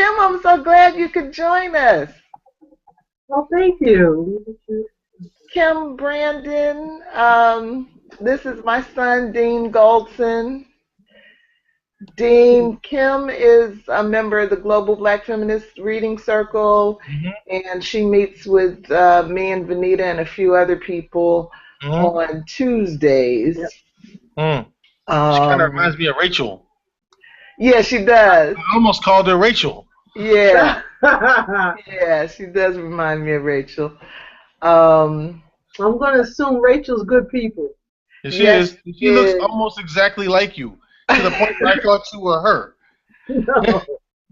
Kim, I'm so glad you could join us. Well, thank you. Kim Brandon, this is my son, Dean Goldson. Dean, Kim is a member of the Global Black Feminist Reading Circle, and she meets with me and Venita and a few other people on Tuesdays. Yep. She kind of reminds me of Rachel. Yeah, she does. I almost called her Rachel. Yeah. Yeah, she does remind me of Rachel. I'm going to assume Rachel's good people. She is. She looks almost exactly like you, to the point where I thought you were her. No.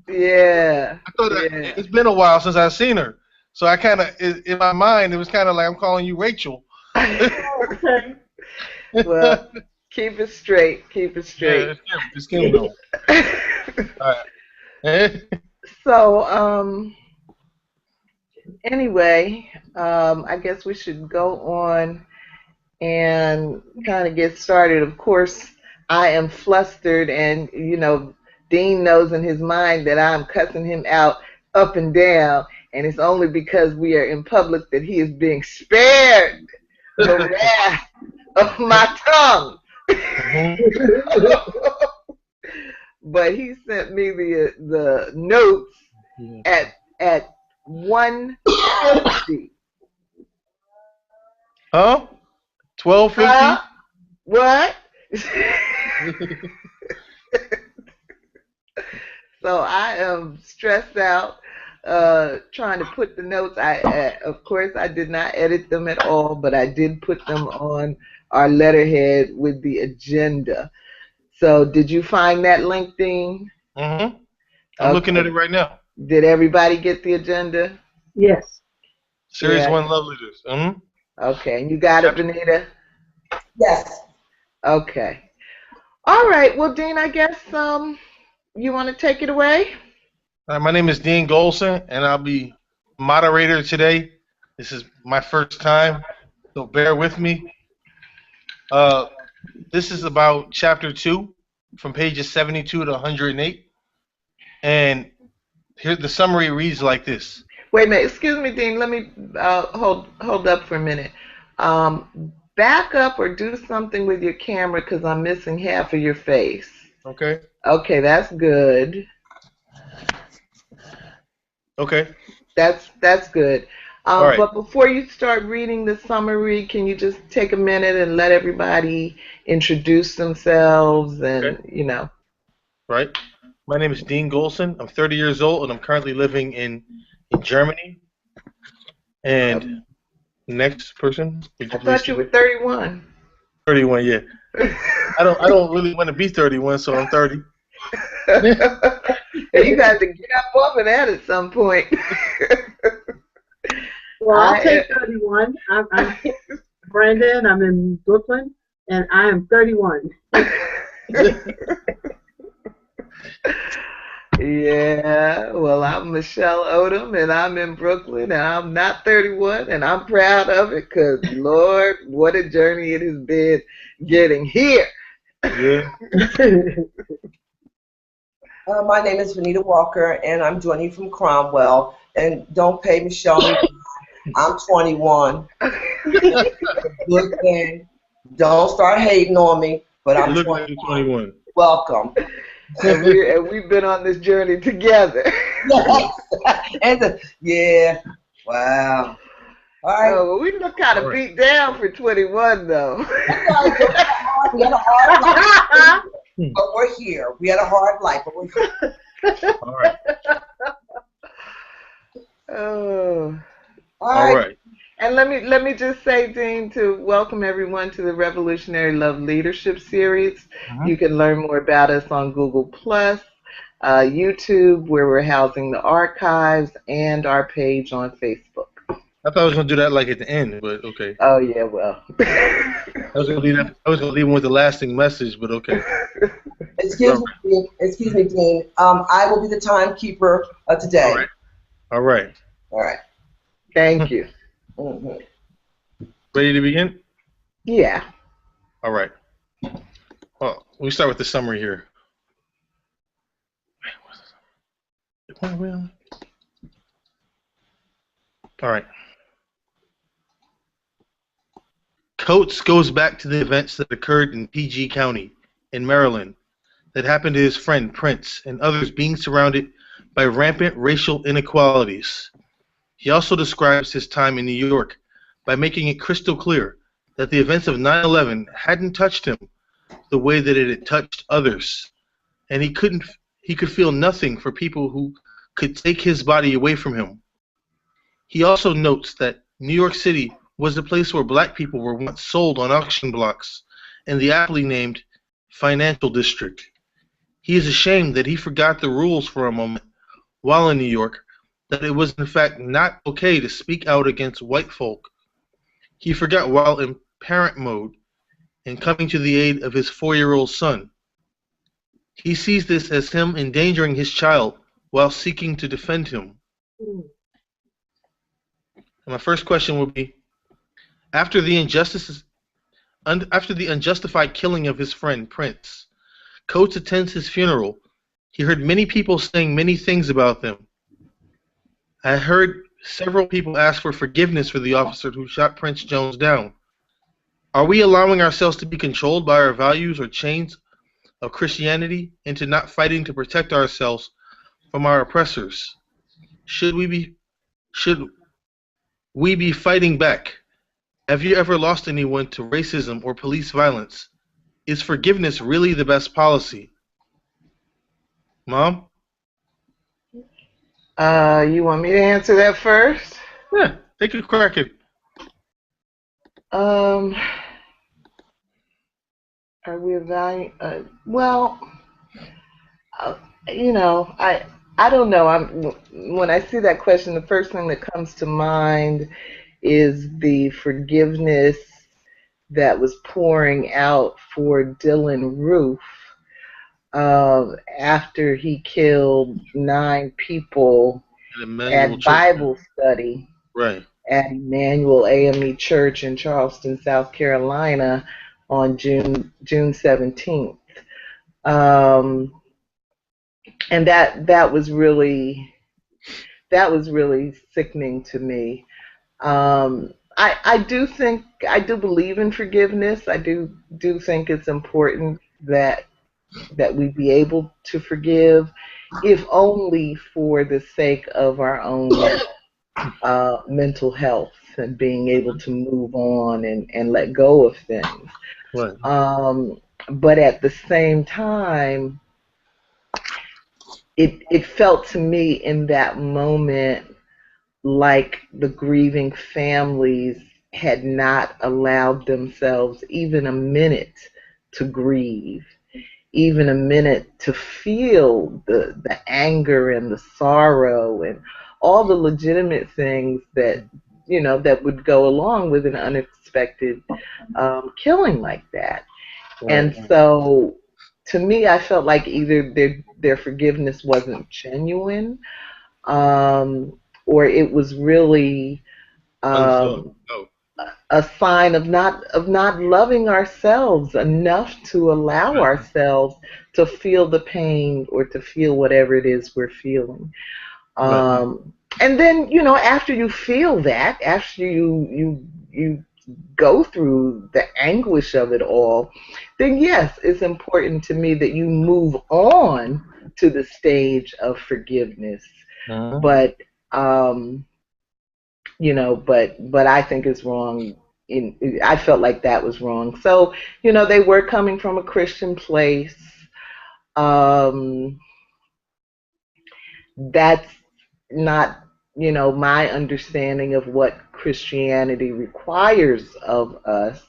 Yeah. I thought it's been a while since I've seen her, so I kind of, in my mind, it was kind of like I'm calling you Rachel. Okay. Well, keep it straight. Keep it straight. Yeah, it's Kim though. All right. So, anyway, I guess we should go on and kind of get started. Of course, I am flustered, and Dean knows in his mind that I'm cussing him out up and down, and it's only because we are in public that he is being spared the wrath of my tongue. But he sent me the notes at 1:50. Huh? 12:50? What? So I am stressed out trying to put the notes. Of course, I did not edit them at all, but I did put them on our letterhead with the agenda. So did you find that link, Dean? I'm looking at it right now. Did everybody get the agenda? Yes. Series 1 Love Leaders. Okay, and you got it, Venita? Yes. Okay. All right. Well, Dean, I guess you want to take it away? My name is Dean Goldson, and I'll be moderator today. This is my first time, so bear with me. This is about Chapter 2, from pages 72 to 108. And here the summary reads like this. Wait a minute. Excuse me, Dean. Let me hold up for a minute. Back up or do something with your camera because I'm missing half of your face. Okay. Okay, that's good. Okay. That's good. All right. But before you start reading the summary, can you just take a minute and let everybody introduce themselves and, Right. My name is Dean Goldson. I'm 30 years old, and I'm currently living in Germany. And next person. I thought you were 31. 31, yeah. I don't really want to be 31, so I'm 30. You got to get up off of that at some point. Well, I'll take 31. I'm Brandon. I'm in Brooklyn, and I am 31. Yeah, well, I'm Michelle Odom, and I'm in Brooklyn, and I'm not 31, and I'm proud of it because, Lord, what a journey it has been getting here. Yeah. My name is Venita Walker, and I'm joining you from Cromwell. And don't pay Michelle. I'm 21. Good thing. Don't start hating on me, but I'm 21. Welcome. And we've been on this journey together. Yeah. Wow. All right. Oh, we look kind of beat down for 21, though. We had a hard life, but we're here. We had a hard life, but we're here. All right. Oh. All right. And let me just say, Dean, to welcome everyone to the Revolutionary Love Leadership Series. You can learn more about us on Google Plus, YouTube, where we're housing the archives, and our page on Facebook. I thought I was gonna do that like at the end, but okay. Oh yeah, well. I was gonna leave them with a lasting message, but okay. Excuse me, Dean. I will be the timekeeper today. All right. Thank you. Ready to begin? Yeah. All right. Well, we start with the summary here. All right. Coates goes back to the events that occurred in PG County, in Maryland, that happened to his friend Prince and others being surrounded by rampant racial inequalities. He also describes his time in New York by making it crystal clear that the events of 9/11 hadn't touched him the way that it had touched others, and he could feel nothing for people who could take his body away from him. He also notes that New York City was the place where black people were once sold on auction blocks in the aptly named Financial District. He is ashamed that he forgot the rules for a moment while in New York, that it was in fact not okay to speak out against white folk. He forgot while in parent mode and coming to the aid of his 4-year-old son. He sees this as him endangering his child while seeking to defend him. Hmm. And my first question would be, after the unjustified killing of his friend Prince, Coates attends his funeral. He heard many people saying many things about them. I heard several people ask for forgiveness for the officer who shot Prince Jones down. Are we allowing ourselves to be controlled by our values or chains of Christianity into not fighting to protect ourselves from our oppressors? Should we be fighting back? Have you ever lost anyone to racism or police violence? Is forgiveness really the best policy? Mom? You want me to answer that first? Yeah, take a crack at it. Are we evaluating? Well, you know, I don't know. When I see that question, the first thing that comes to mind is the forgiveness that was pouring out for Dylan Roof after he killed 9 people at Bible study Right. at Emmanuel AME Church in Charleston, South Carolina on June 17th. And that was really sickening to me. I do believe in forgiveness. I do think it's important that we be able to forgive, if only for the sake of our own mental health and being able to move on and let go of things. Right. But at the same time, it felt to me in that moment like the grieving families had not allowed themselves even a minute to grieve, even a minute to feel the anger and the sorrow and all the legitimate things that that would go along with an unexpected killing like that. Right. And so, to me, I felt like either their forgiveness wasn't genuine, or it was really a sign of not loving ourselves enough to allow ourselves to feel the pain or to feel whatever it is we're feeling. And then, after you feel that, after you go through the anguish of it all, then yes, it's important to me that you move on to the stage of forgiveness. But but I think it's wrong. I felt like that was wrong. So, they were coming from a Christian place. That's not, my understanding of what Christianity requires of us.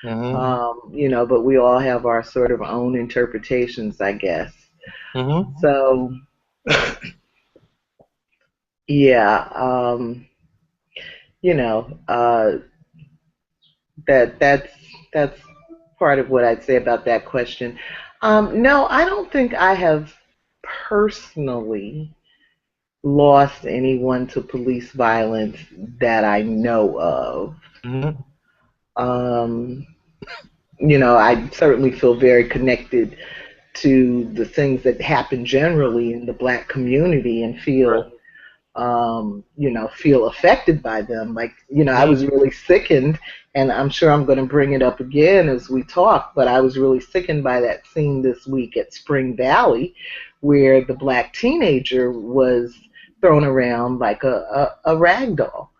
But we all have our sort of own interpretations, I guess. So, yeah, that's part of what I'd say about that question. No, I don't think I have personally lost anyone to police violence that I know of. I certainly feel very connected to the things that happen generally in the black community and Right. feel affected by them. Like, I Mhm. was really sickened, and I'm sure I'm going to bring it up again as we talk, but I was really sickened by that scene this week at Spring Valley where the black teenager was thrown around like a rag doll.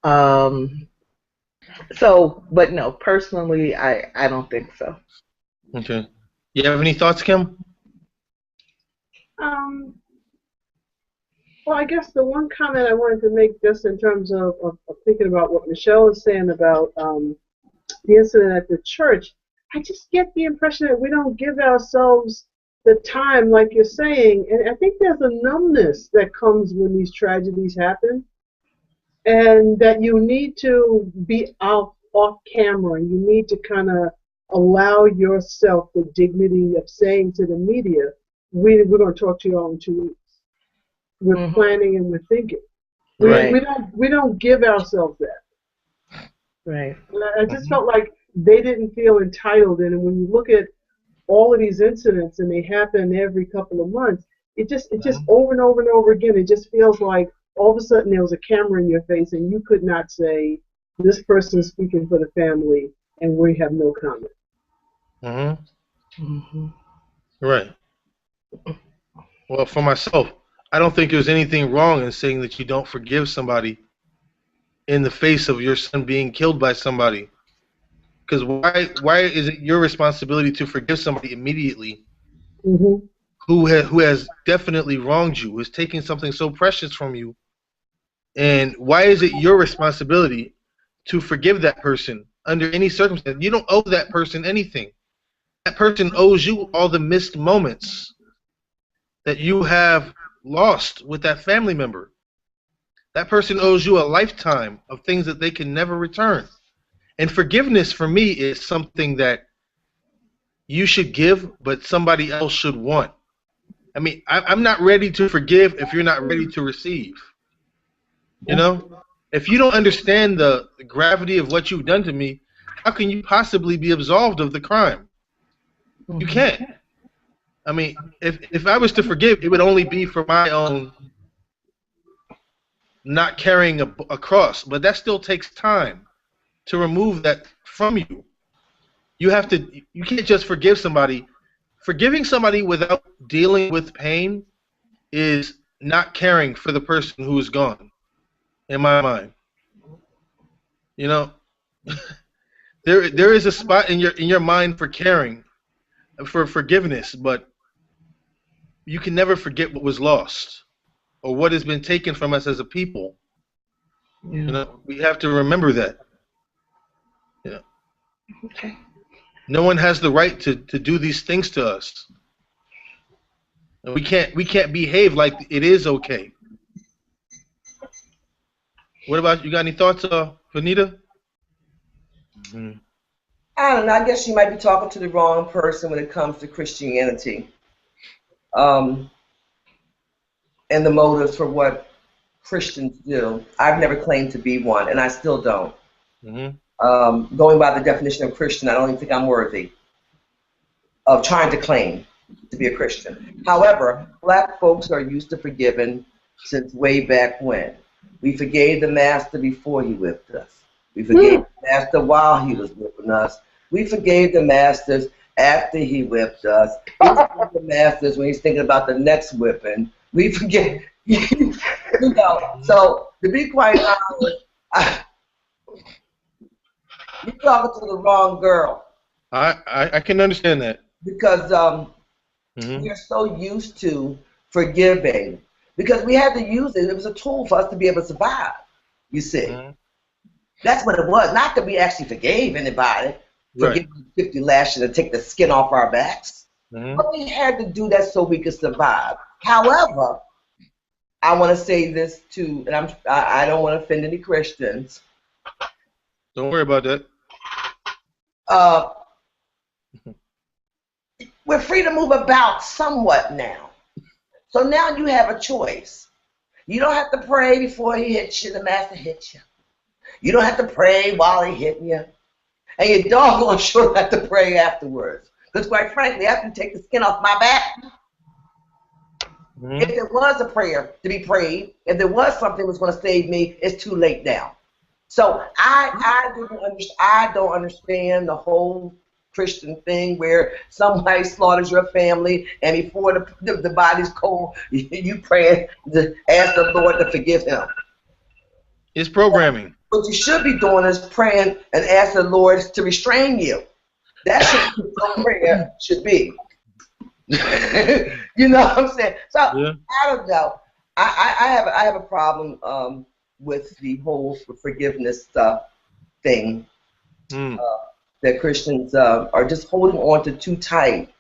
Um, but no, personally, I don't think so. Okay. You have any thoughts, Kim? Um, well, I guess the one comment I wanted to make, just in terms of thinking about what Michelle is saying about the incident at the church, I just get the impression that we don't give ourselves the time, like you're saying, and I think there's a numbness that comes when these tragedies happen, and that you need to be off camera, and you need to kind of allow yourself the dignity of saying to the media, we're going to talk to you all in 2 weeks. We're planning and we're thinking. Right. We don't give ourselves that. Right. I just felt like they didn't feel entitled, and when you look at all of these incidents, and they happen every couple of months, it just over and over and over again, it just feels like all of a sudden there was a camera in your face, and you could not say, this person is speaking for the family, and we have no comment. Mm-hmm. Right. Well, for myself, I don't think there's anything wrong in saying that you don't forgive somebody in the face of your son being killed by somebody. Because why is it your responsibility to forgive somebody immediately who has definitely wronged you, who is taking something so precious from you? And why is it your responsibility to forgive that person under any circumstance? You don't owe that person anything. That person owes you all the missed moments that you have lost with that family member. That person owes you a lifetime of things that they can never return. And forgiveness for me is something that you should give, but somebody else should want. I mean, I'm not ready to forgive if you're not ready to receive. You know? If you don't understand the gravity of what you've done to me, how can you possibly be absolved of the crime? You can't. I mean, if I was to forgive, it would only be for my own not carrying a cross. But that still takes time to remove that from you. You can't just forgive somebody. Forgiving somebody without dealing with pain is not caring for the person who is gone, in my mind. You know, there is a spot in your mind for caring, for forgiveness, but you can never forget what was lost or what has been taken from us as a people. Yeah. You know, we have to remember that. You know, Okay. no one has the right to do these things to us. And we can't behave like it is okay. What about you? Got any thoughts, Venita? I don't know. I guess you might be talking to the wrong person when it comes to Christianity, and the motives for what Christians do. I've never claimed to be one, and I still don't. Going by the definition of Christian, I don't even think I'm worthy of trying to claim to be a Christian. However, black folks are used to forgiving since way back when. We forgave the master before he whipped us. We forgave the master while he was whipping us. We forgave the masters after he whipped us. We forgave the masters when he's thinking about the next whipping. We forget, you know. So to be quite honest, you're talking to the wrong girl. I can understand that. Because we are so used to forgiving. Because we had to use it. It was a tool for us to be able to survive, you see. That's what it was. Not that we actually forgave anybody for giving 50 lashes and take the skin off our backs. But we had to do that so we could survive. However, I want to say this too, and I don't want to offend any Christians. Don't worry about that. We're free to move about somewhat now. So now you have a choice. You don't have to pray before he hits you, the master hits you. You don't have to pray while he hitting you. And your doggone sure have to pray afterwards. Because quite frankly, I can take the skin off my back. If there was a prayer to be prayed, if there was something that was going to save me, it's too late now. So I don't understand the whole Christian thing where somebody slaughters your family and before the body's cold, you pray to ask the Lord to forgive him. It's programming. What you should be doing is praying and ask the Lord to restrain you. That should be what prayer should be. You know what I'm saying? So yeah. I don't know. I have a problem with the whole forgiveness thing that Christians are just holding on to too tight.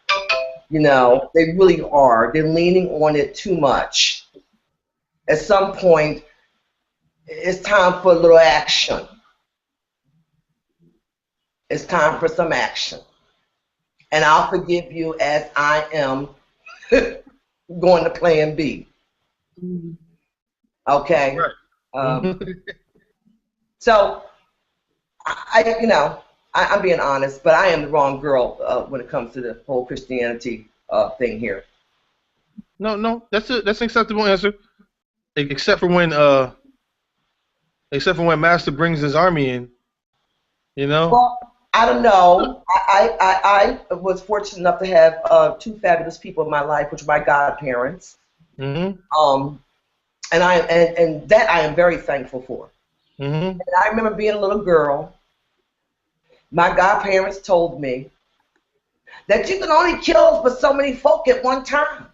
You know, they really are. They're leaning on it too much. At some point, it's time for a little action. It's time for some action. And I'll forgive you as I am going to plan B. Okay? Right. So, I'm being honest, but I am the wrong girl when it comes to the whole Christianity thing here. No, that's an acceptable answer, except for when Master brings his army in, you know. Well, I don't know. I was fortunate enough to have two fabulous people in my life, which were my godparents. And that I am very thankful for. And I remember being a little girl. My godparents told me that you can only kill but so many folk at one time.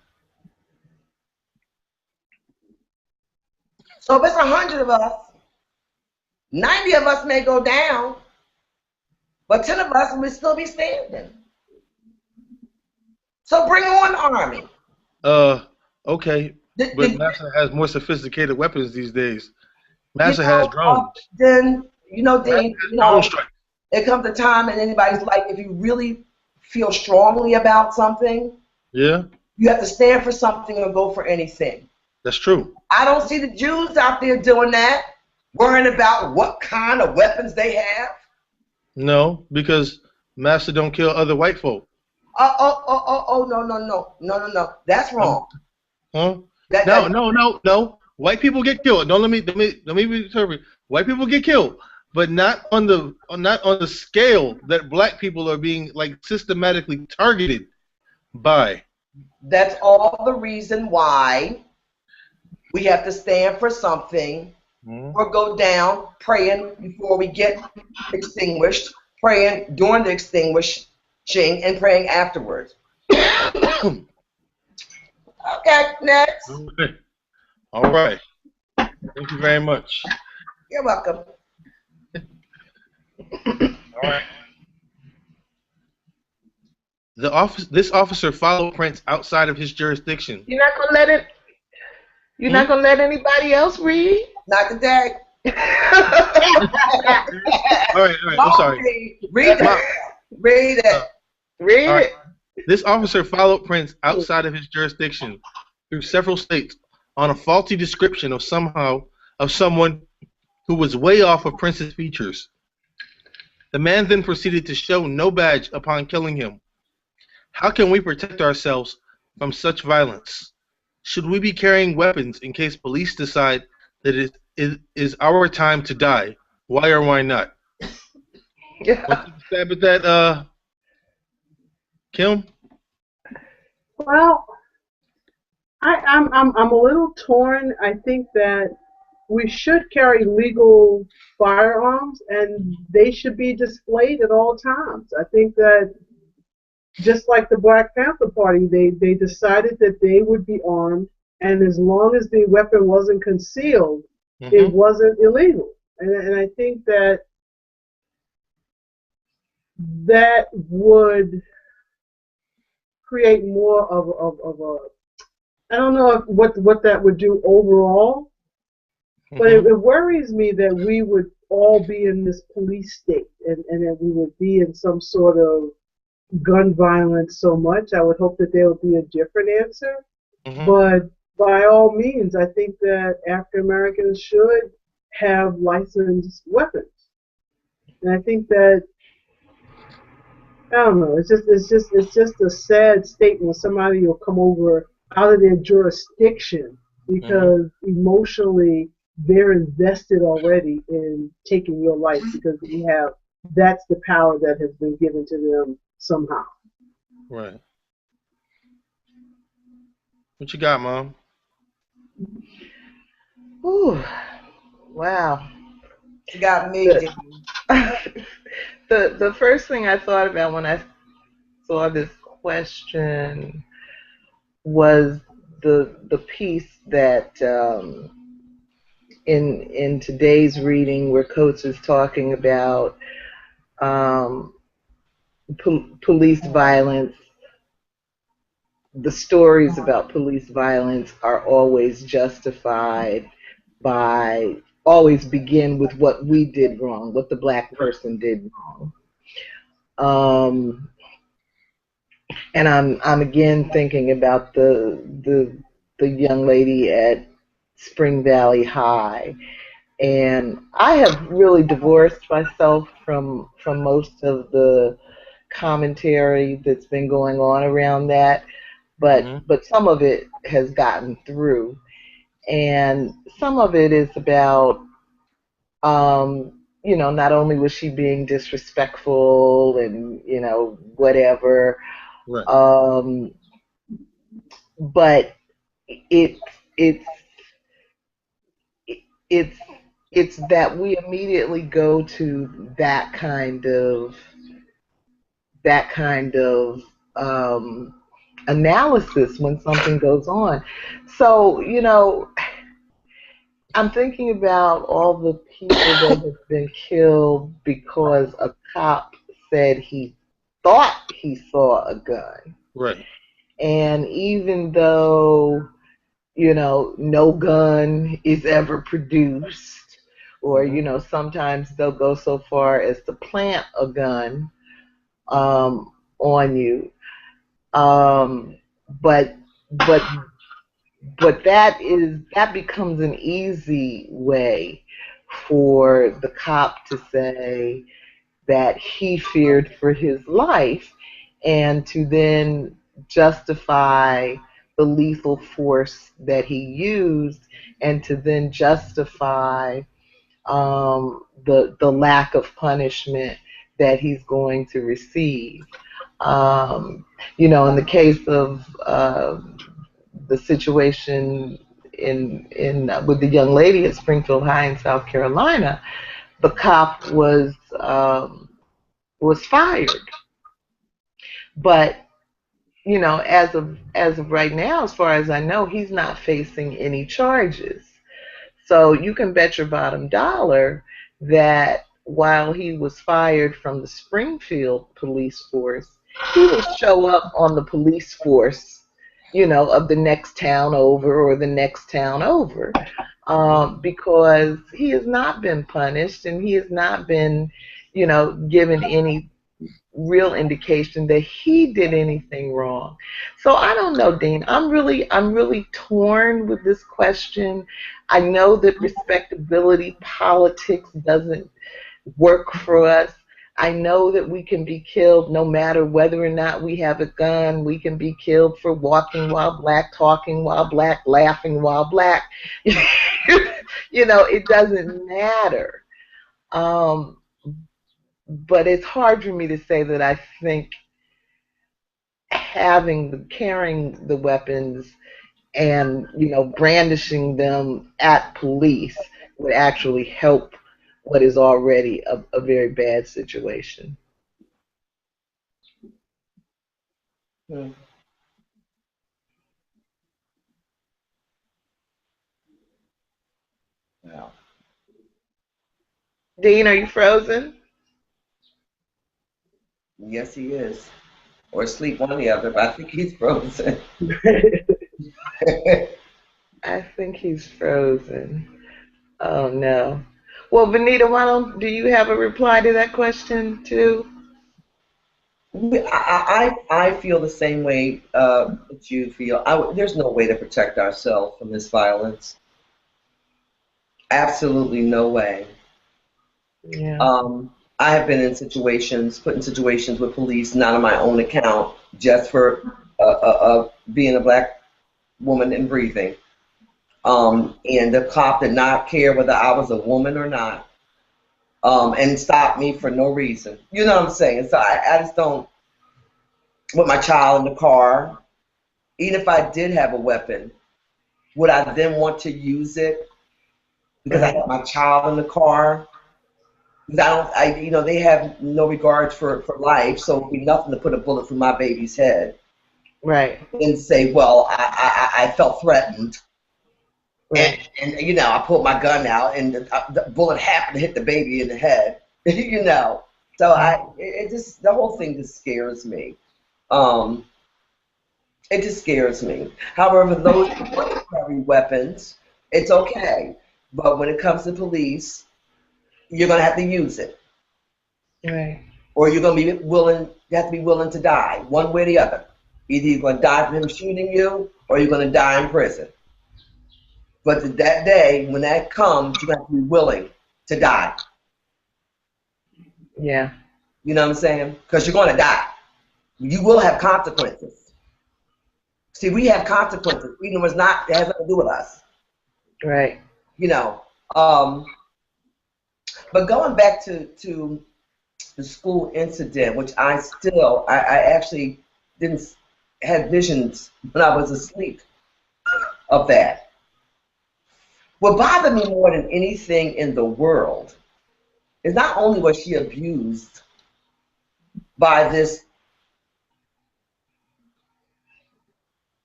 So if it's 100 of us, 90 of us may go down, but 10 of us will still be standing. So bring on the army. Okay. But Master has more sophisticated weapons these days. Master has drones. Then, Dean, it comes a time in anybody's life, if you really feel strongly about something, you have to stand for something or go for anything. That's true. I don't see the Jews out there doing that, worrying about what kind of weapons they have. No, because Master don't kill other white folk. No. That's wrong. Huh? No. White people get killed. Don't let me interpret. White people get killed, but not on the scale that black people are being systematically targeted by. That's all the reason why we have to stand for something or go down praying before we get extinguished, praying during the extinguishing, and praying afterwards. Okay, next. Okay. All right. Thank you very much. You're welcome. All right. This officer followed Prince outside of his jurisdiction. You're not gonna let it. You're not gonna let anybody else read? Not today. All right. I'm sorry. Read it. Read it. Read it. This officer followed Prince outside of his jurisdiction through several states on a faulty description of someone who was way off of Prince's features. The man then proceeded to show no badge upon killing him. How can we protect ourselves from such violence? Should we be carrying weapons in case police decide that it is our time to die? Why or why not? Yeah. Want to stab at that, Kim? Well, I'm a little torn. I think that we should carry legal firearms, and they should be displayed at all times. I think that just like the Black Panther Party, they decided that they would be armed, and as long as the weapon wasn't concealed, it wasn't illegal. And I think that would create more of a, I don't know what that would do overall, but it worries me that we would all be in this police state and that we would be in some sort of gun violence so much. I would hope that there would be a different answer. But by all means, I think that African Americans should have licensed weapons. And I think that I don't know. It's just a sad statement. Somebody will come over out of their jurisdiction Hmm. because emotionally they're invested already in taking your life because that's the power that has been given to them somehow. Right. What you got, Mom? Ooh, wow. You got me, The, Dean. the first thing I thought about when I saw this question was the piece that in today's reading where Coates is talking about um, police violence. The stories about police violence are always justified by always begin with what we did wrong, what the black person did wrong. Um, and I'm again thinking about the young lady at Spring Valley High. And I have really divorced myself from most of the commentary that's been going on around that, Hmm. but some of it has gotten through, and some of it is about not only was she being disrespectful and whatever, Right. um, but it it's it's it's that we immediately go to that kind of um, analysis when something goes on. So, I'm thinking about all the people that have been killed because a cop said he thought he saw a gun. Right. And even though, no gun is ever produced, or, Hmm. sometimes they'll go so far as to plant a gun on you. Um, but but but that becomes an easy way for the cop to say that he feared for his life and to then justify the lethal force that he used and to then justify the lack of punishment that he's going to receive. Um, in the case of the situation in with the young lady at Springfield High in South Carolina, the cop was fired, but as of right now, as far as I know, he's not facing any charges. So you can bet your bottom dollar that while he was fired from the Springfield police force, he will show up on the police force, of the next town over or the next town over, because he has not been punished and he has not been, given any real indication that he did anything wrong. So I don't know, Dean. I'm really torn with this question. I know that respectability politics doesn't work for us. I know that we can be killed no matter whether or not we have a gun. We can be killed for walking while black, talking while black, laughing while black. It doesn't matter. Um, but it's hard for me to say that I think carrying the weapons and brandishing them at police would actually help what is already a very bad situation. Hmm. Well, Dean, are you frozen? yes, he is. Or sleep, one or the other, but I think he's frozen. I think he's frozen. Oh no. Well, Venita, why don't do you have a reply to that question too? I feel the same way that you feel. There's no way to protect ourselves from this violence. Absolutely no way. Yeah. Um, I have been in situations, put in situations with police, not on my own account, just for being a black woman and breathing. And the cop did not care whether I was a woman or not, and stopped me for no reason. You know what I'm saying? So I just don't, with my child in the car, even if I did have a weapon, would I then want to use it because I have my child in the car? Because they have no regard for life, so it'd be nothing to put a bullet through my baby's head. Right. And say, well, I felt threatened. Right. And I pulled my gun out, and the bullet happened to hit the baby in the head. So the whole thing just scares me. It just scares me. However, those who want to carry weapons, it's okay. But when it comes to police, you're gonna have to use it, Right. or you're gonna be willing. You have to be willing to die, one way or the other. Either you're gonna die from him shooting you, or you're gonna die in prison. But that day, when that comes, you have to be willing to die. Yeah. You know what I'm saying? Because you're going to die. You will have consequences. See, we have consequences. Even though it has nothing to do with us. Right. But going back to the school incident, which I actually didn't have visions when I was asleep of that. What bothered me more than anything in the world is not only was she abused by this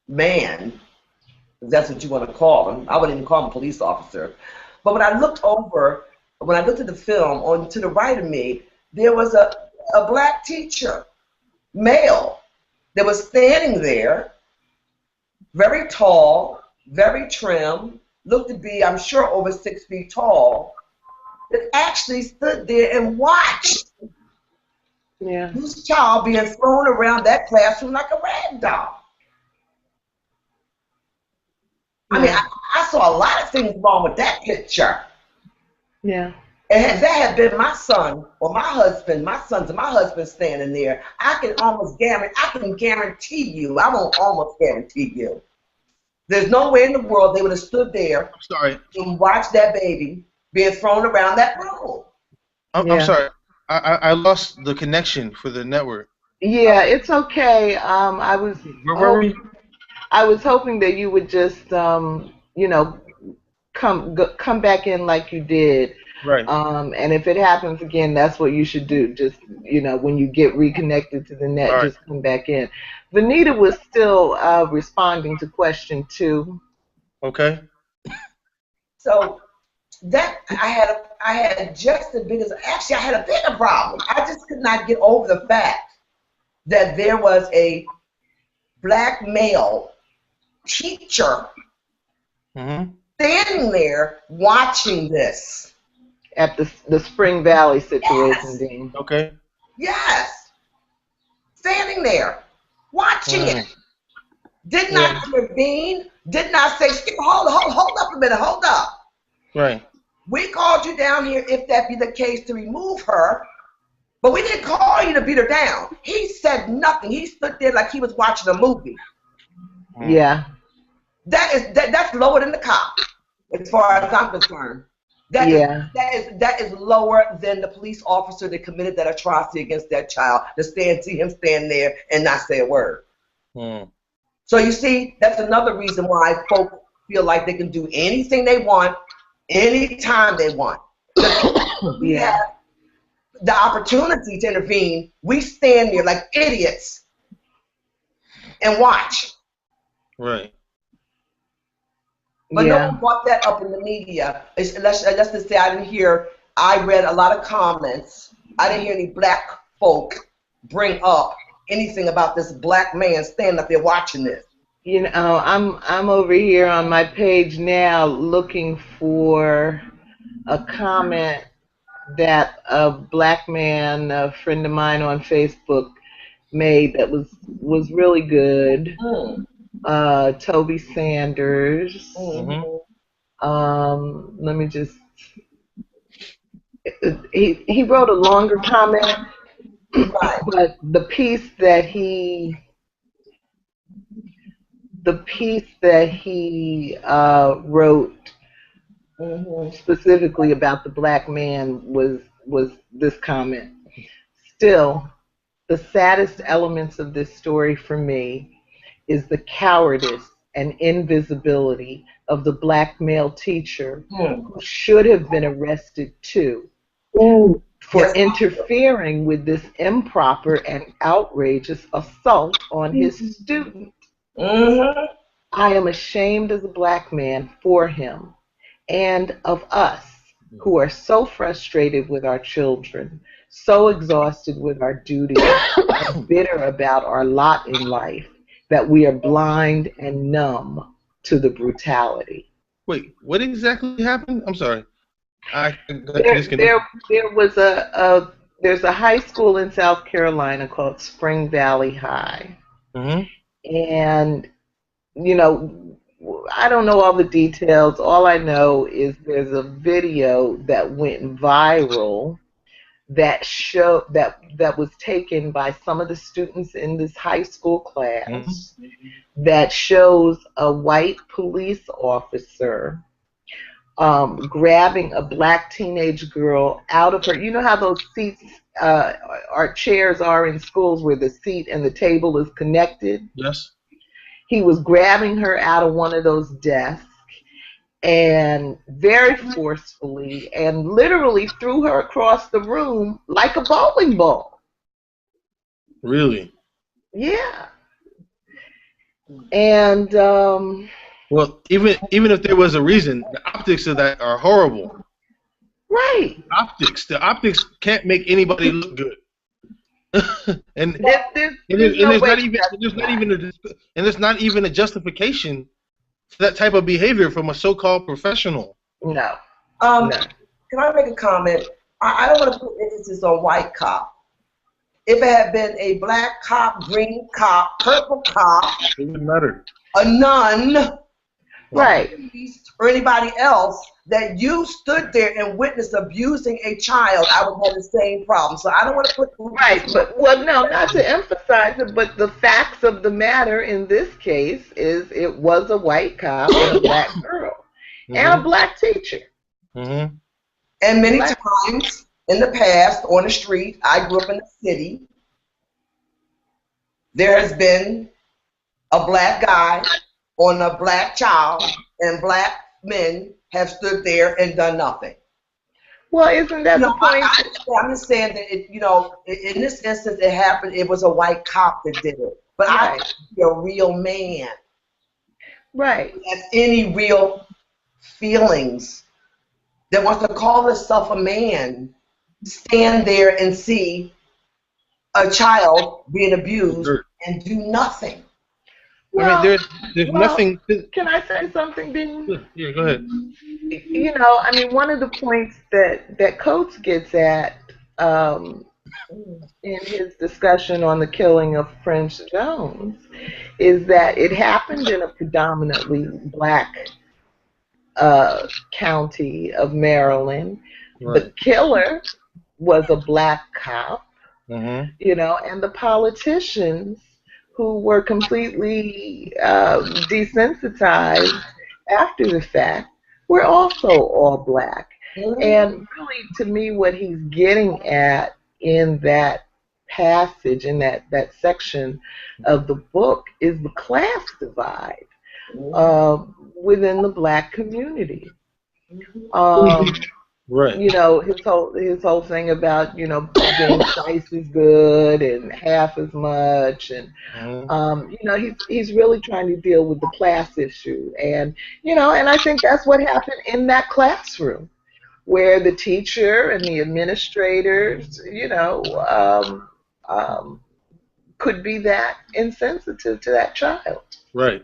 man, if that's what you want to call him. I wouldn't even call him a police officer. But when I looked at the film, on to the right of me, there was a black teacher, male, that was standing there, very tall, very trim, looked to be, I'm sure, over 6 feet tall, that actually stood there and watched this child being thrown around that classroom like a rag doll. I mean, I saw a lot of things wrong with that picture. Yeah. And if that had been my son or my husband, my sons and my husband standing there, I can guarantee you, I won't almost guarantee you, there's no way in the world they would have stood there and watched that baby being thrown around that room. I'm sorry. I lost the connection for the network. Yeah, it's okay. Where were we? I was hoping that you would just, come back in like you did. Right. And if it happens again, that's what you should do. Just, when you get reconnected to the net, just come back in. Venita was still responding to question 2. Okay. So that I had just the biggest. Actually, I had a bigger problem. I just could not get over the fact that there was a black male teacher standing there watching this. At the Spring Valley situation, Dean. Okay. Yes. Standing there, watching it. Did not intervene. Did not say, hold up a minute, hold up. Right. We called you down here, if that be the case, to remove her, but we didn't call you to beat her down. He said nothing. He stood there like he was watching a movie. Yeah. That's lower than the cop, as far as I'm concerned. That is lower than the police officer that committed that atrocity against that child. To see him stand there and not say a word. So you see, that's another reason why folks feel like they can do anything they want, anytime they want. We have the opportunity to intervene. We stand there like idiots and watch. Right. But no one brought that up in the media. Let's just say I read a lot of comments. I didn't hear any black folk bring up anything about this black man standing up there watching this. I'm over here on my page now looking for a comment that a black man, a friend of mine on Facebook, made that was really good. Toby Sanders. Let me just. he wrote a longer comment, Right. but the piece that he wrote Mhm. specifically about the black man was this comment. Still, the saddest elements of this story for me is the cowardice and invisibility of the black male teacher Hmm. who should have been arrested too Ooh. for Yes. interfering with this improper and outrageous assault on his student. Mhm. I am ashamed as a black man for him and of us who are so frustrated with our children, so exhausted with our duties, and bitter about our lot in life that we are blind and numb to the brutality. Wait, what exactly happened? I'm sorry. I got There, there, disconnected. there was there's a high school in South Carolina called Spring Valley High, Mm-hmm. and you know, I don't know all the details. All I know is there's a video that went viral that was taken by some of the students in this high school Mm-hmm. class that shows a white police officer grabbing a black teenage girl out of her. You know how those seats or chairs are in schools where the seat and the table is connected? Yes. He was grabbing her out of one of those desks and very forcefully and literally threw her across the room like a bowling ball. Really? Yeah. And Well, even if there was a reason, the optics of that are horrible. right. The optics can't make anybody look good. and and There's no there's way not to even justify it. there's not even a justification for that type of behavior from a so-called professional. No. Um, No. can I make a comment? I don't want to put emphasis on white cop. If it had been a black cop, green cop, purple cop, It wouldn't matter. a nun, a Right. priest, or anybody else that you stood there and witnessed abusing a child, I would have the same problem. So I don't want to put Right. But well, no, not to emphasize it, but the facts of the matter in this case is it was a white cop and a black girl and a Mm-hmm. black teacher. Mm-hmm. And many Black. times in the past on the street, I grew up in the city, there has been a black guy on a black child, and black men have stood there and done nothing. Well, isn't that the point? I'm just saying that in this instance, it happened. It was a white cop that did it, but I Right. think a real man Right. who has any real feelings that wants to call himself a man, stand there and see a child being abused and do nothing. Well, there's well, nothing. can I say something, Dean? Yeah, go ahead. You know, I mean, one of the points that Coates gets at in his discussion on the killing of Prince Jones is that it happened in a predominantly black county of Maryland. Right. The killer was a black cop, Mm-hmm. you know, and the politicians who were completely desensitized after the fact were also all black. And really, to me, what he's getting at in that passage, in that section of the book, is the class divide within the black community. Um, Right. you know, his whole thing about, you know, being twice as good and half as much, and Mm-hmm. you know, he's really trying to deal with the class issue, and you know, and I think that's what happened in that classroom, where the teacher and the administrators, you know, could be that insensitive to that child. Right.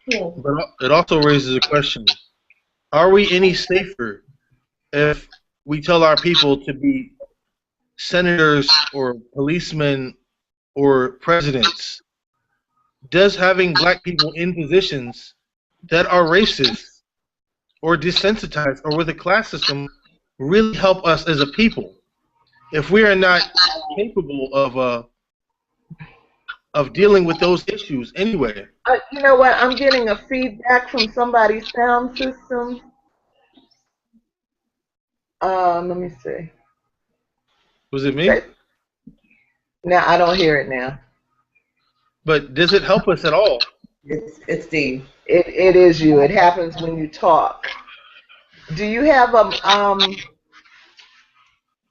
But it also raises a question: are we any safer if we tell our people to be senators or policemen or presidents? Does having black people in positions that are racist or desensitized or with a class system really help us as a people if we are not capable of dealing with those issues anyway? You know what? I'm getting a feedback from somebody's sound system. Let me see. Was it me? Now I don't hear it now. But does it help us at all? It's Steve. It is you. It happens when you talk. Do you have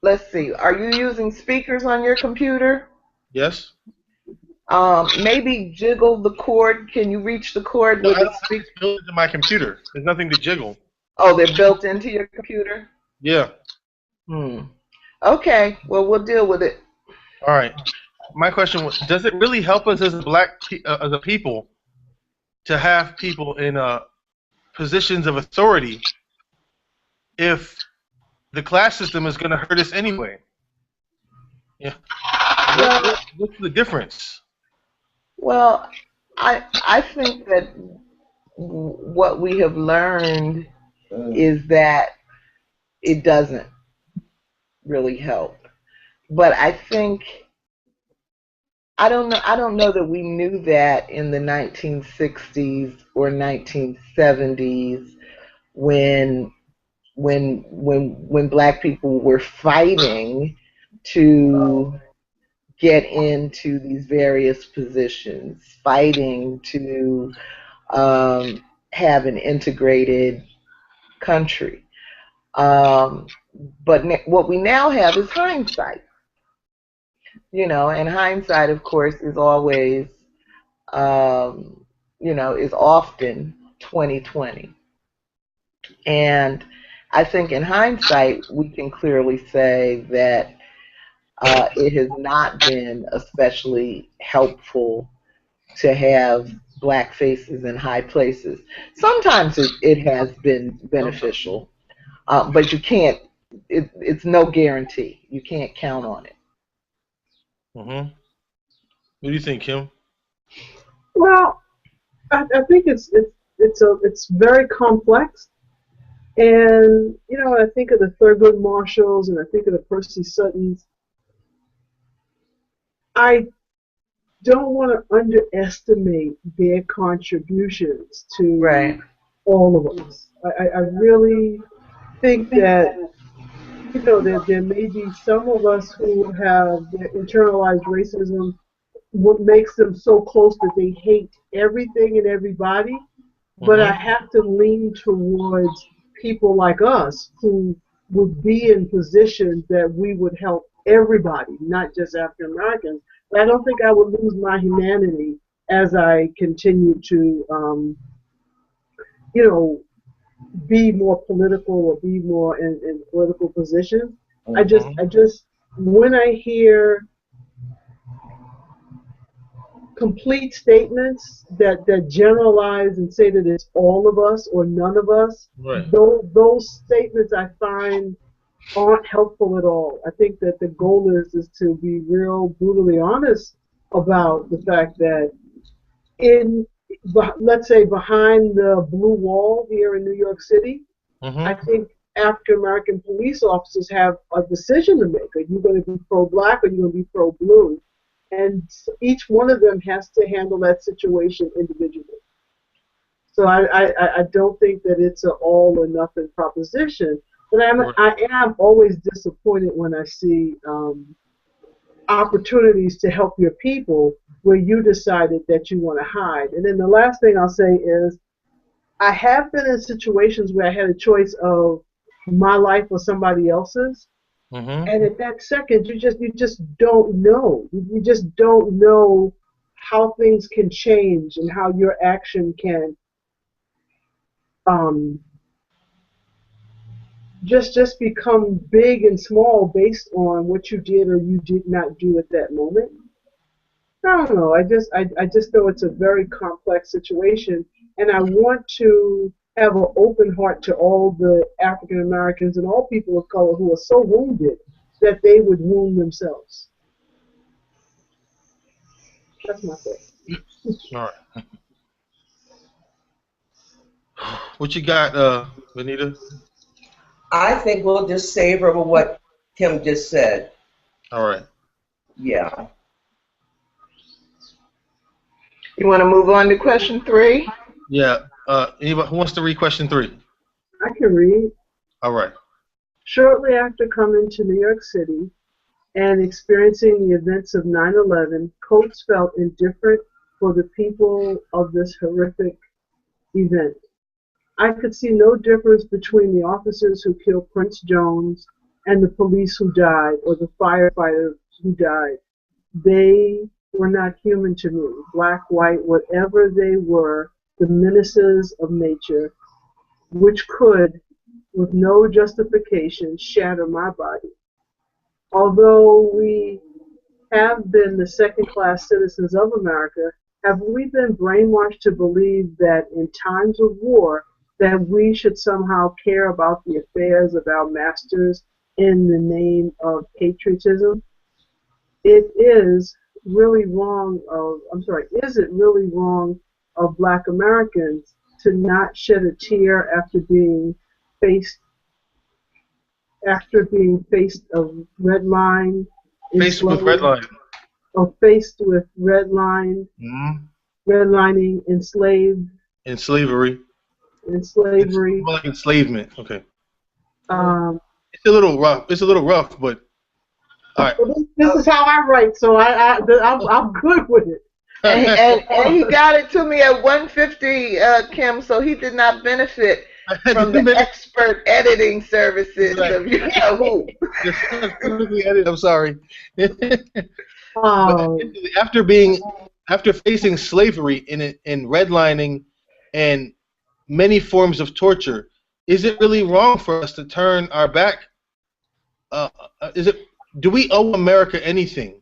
let's see. Are you using speakers on your computer? Yes. Maybe jiggle the cord. Can you reach the cord No, with I the don't have speaker? it built into my computer. There's nothing to jiggle. Oh, they're built into your computer? Yeah. Okay. Well, we'll deal with it. All right. My question was: does it really help us as as a people to have people in positions of authority if the class system is going to hurt us anyway? Yeah. What's the difference? Well, I think that what we have learned is that it doesn't really help. But I think I don't know that we knew that in the 1960s or 1970s when when black people were fighting to get into these various positions, fighting to have an integrated country. But what we now have is hindsight, and hindsight, of course, is always, is often 2020. And I think in hindsight, we can clearly say that it has not been especially helpful to have black faces in high places. Sometimes it has been beneficial, but you can't. It's no guarantee. You can't count on it. What do you think, Kim? Well, I think it's very complex, and I think of the Thurgood Marshalls and I think of the Percy Suttons. I don't want to underestimate their contributions to all of us. I really think that there may be some of us who have their internalized racism, what makes them so close that they hate everything and everybody. But I have to lean towards people like us who would be in positions that we would help everybody, not just African Americans. But I don't think I would lose my humanity as I continue to, be more political or be more in political positions. I just, when I hear complete statements that generalize and say that it's all of us or none of us, those statements I find aren't helpful at all. I think that the goal is to be real brutally honest about the fact that let's say behind the blue wall here in New York City, I think African American police officers have a decision to make. Are you going to be pro-black or are you going to be pro-blue? And each one of them has to handle that situation individually. So I don't think that it's an all or nothing proposition. But I am always disappointed when I see opportunities to help your people where you decided that you want to hide. And then the last thing I'll say is I have been in situations where I had a choice of my life or somebody else's. And at that second, you just don't know. You just don't know how things can change and how your action can just become big and small based on what you did or you did not do at that moment. I don't know. I just know it's a very complex situation, and I want to have an open heart to all the African Americans and all people of color who are so wounded that they would wound themselves. That's my thought. All right. What you got, Venita? I think we'll just savor what Kim just said. All right. Yeah. You want to move on to question 3? Yeah. Anybody who wants to read question 3? I can read. All right. Shortly after coming to New York City and experiencing the events of 9/11, Coates felt indifferent for the people of this horrific event. I could see no difference between the officers who killed Prince Jones and the police who died, or the firefighters who died. They were not human to me, black, white, whatever they were, the menaces of nature, which could, with no justification, shatter my body. Although we have been the second-class citizens of America, have we been brainwashed to believe that in times of war that we should somehow care about the affairs of our masters in the name of patriotism? It is really wrong of, is it really wrong of black Americans to not shed a tear faced after being faced a red line, Faced with red line. or faced with redlining, enslaved, In slavery. in slavery. It's more like enslavement. Okay. Um, It's a little rough. It's a little rough, but all right. well, this is how I write, so I'm good with it. And he got it to me at 150, Kim, so he did not benefit from the expert editing services of you know who. I'm sorry. Oh, After facing slavery in redlining and many forms of torture, is it really wrong for us to turn our back? Do we owe America anything?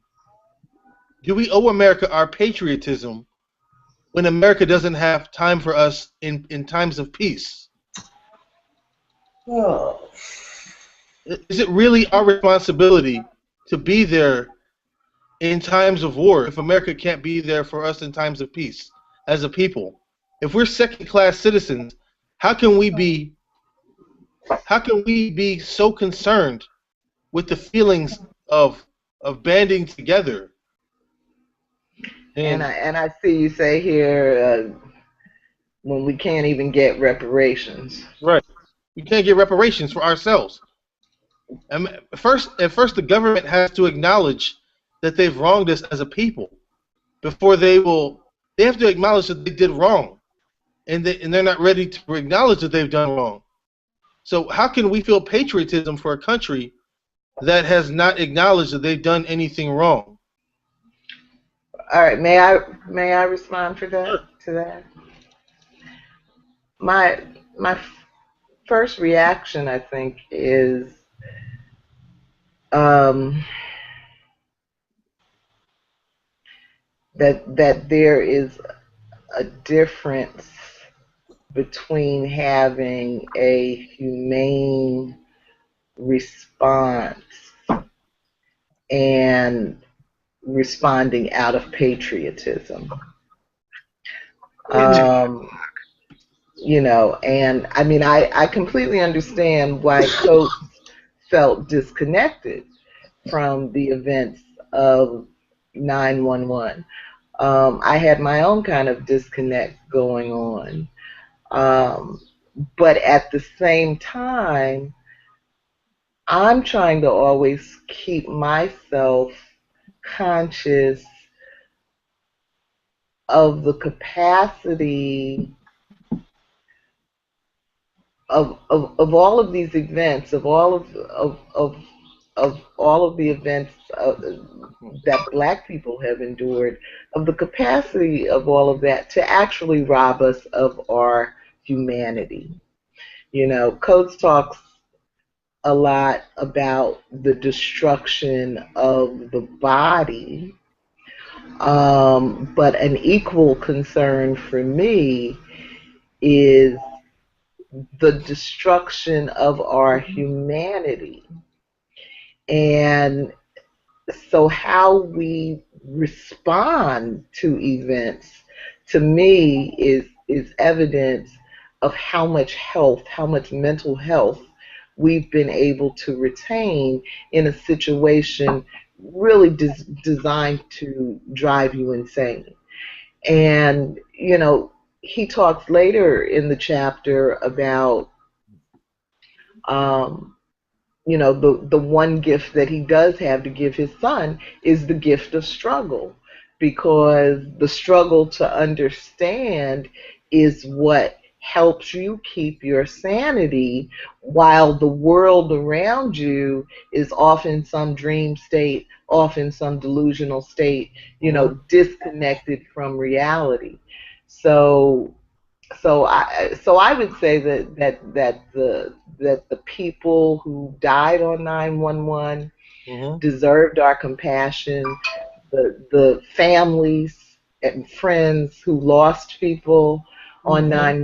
Do we owe America our patriotism when America doesn't have time for us in times of peace? Oh. Is it really our responsibility to be there in times of war if America can't be there for us in times of peace as a people? If we're second-class citizens, how can we be so concerned with the feelings of banding together? And I see you say here when we can't even get reparations. Right. We can't get reparations for ourselves. And first, the government has to acknowledge that they've wronged us as a people before they have to acknowledge that they did wrong, and they're not ready to acknowledge that they've done wrong. So how can we feel patriotism for a country that has not acknowledged that they've done anything wrong? All right, may I respond to that? My first reaction, I think, is that there is a difference between having a humane response and responding out of patriotism. You know, and I mean, I completely understand why Coates felt disconnected from the events of 9/11. I had my own kind of disconnect going on. But at the same time, I'm trying to always keep myself conscious of the capacity of all of these events, of all of the events that Black people have endured, of the capacity of all of that to actually rob us of our humanity. You know, Coates talks a lot about the destruction of the body, but an equal concern for me is the destruction of our humanity. And so how we respond to events, to me, is evidence of how much health, how much mental health we've been able to retain in a situation really designed to drive you insane. And, he talks later in the chapter about, um, the one gift that he does have to give his son is the gift of struggle, because the struggle to understand is what helps you keep your sanity while the world around you is off in some dream state, off in some delusional state, disconnected from reality. So so I would say that the people who died on 911 Mm-hmm. deserved our compassion. The families and friends who lost people on Mm-hmm.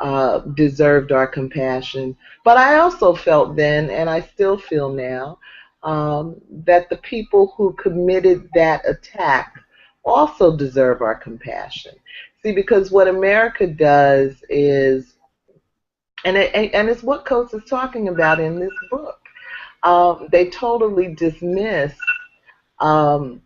911 deserved our compassion. But I also felt then, and I still feel now, that the people who committed that attack also deserve our compassion. See, because what America does is, and it's what Coates is talking about in this book, they totally dismiss the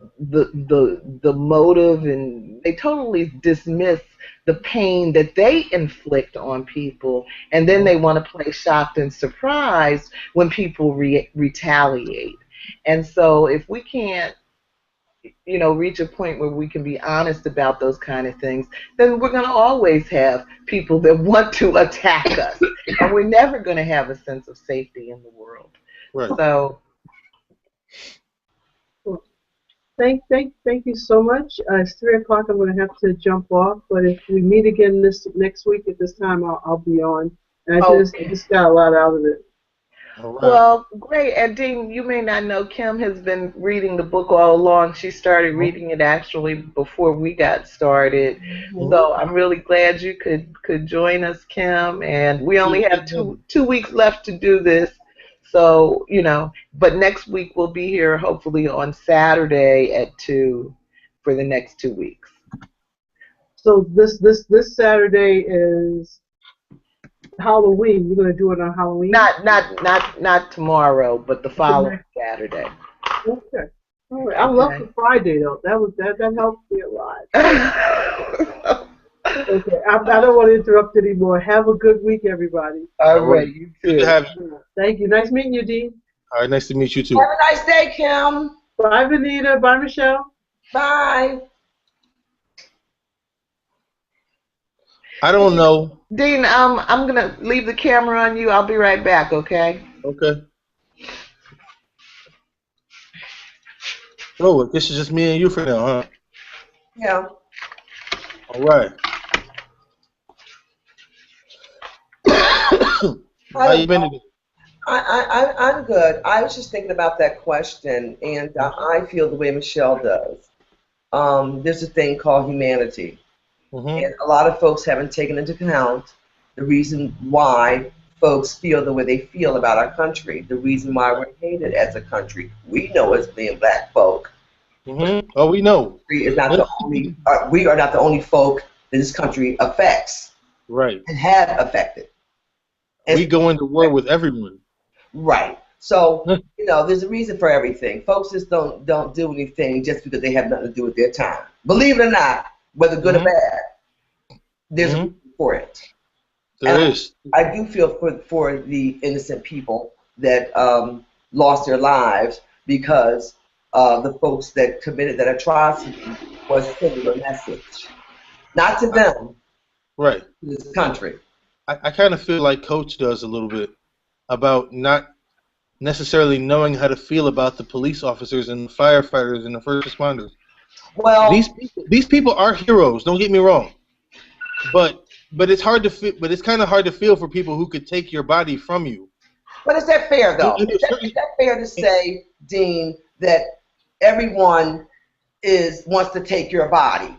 motive, and they totally dismiss the pain that they inflict on people, and then they want to play shocked and surprised when people retaliate. And so if we can't reach a point where we can be honest about those kind of things, then we're going to always have people that want to attack us, and we're never going to have a sense of safety in the world. Right. So Thank you so much. It's 3 o'clock. I'm going to have to jump off, but if we meet again this next week at this time, I'll be on. And I just got a lot out of it. All right. Well, great. And Dean, you may not know, Kim has been reading the book all along. She started reading it actually before we got started. Mm-hmm. So I'm really glad you could join us, Kim. And we only have two weeks left to do this. So, but next week we'll be here hopefully on Saturday at 2 for the next 2 weeks. So this Saturday is Halloween. You're going to do it on Halloween? Not tomorrow, but the following Saturday. Okay. All right. I love the Friday though. That helps me a lot. Okay. I don't want to interrupt anymore. Have a good week, everybody. All right. You too. Thank you. Nice meeting you, Dean. All right. Nice to meet you too. Have a nice day, Kim. Bye, Venita. Bye, Michelle. Bye. I don't know. Dean, I'm gonna leave the camera on you. I'll be right back, okay? Okay. Oh, this is just me and you for now, huh? Yeah. All right. How you been today? I'm good. I was just thinking about that question, and I feel the way Michelle does. There's a thing called humanity. Mm-hmm. And a lot of folks haven't taken into account the reason why folks feel the way they feel about our country, the reason why we're hated as a country. We know as being black folk. Mm-hmm. Oh, we know. We are not the only folk that this country affects. Right. And have affected. And we go into war with everyone. Right. So, there's a reason for everything. Folks just don't do anything just because they have nothing to do with their time. Believe it or not, whether good or bad, there's a reason for it. There is. I do feel for the innocent people that lost their lives because the folks that committed that atrocity was sending a message. Not to them. Right. To this country. I kind of feel like Coach does a little bit about not necessarily knowing how to feel about the police officers and the firefighters and the first responders. Well, these people are heroes. Don't get me wrong, but it's hard to feel. But it's kind of hard to feel for people who could take your body from you. But is that fair though? Is that fair to say, Dean, that everyone wants to take your body?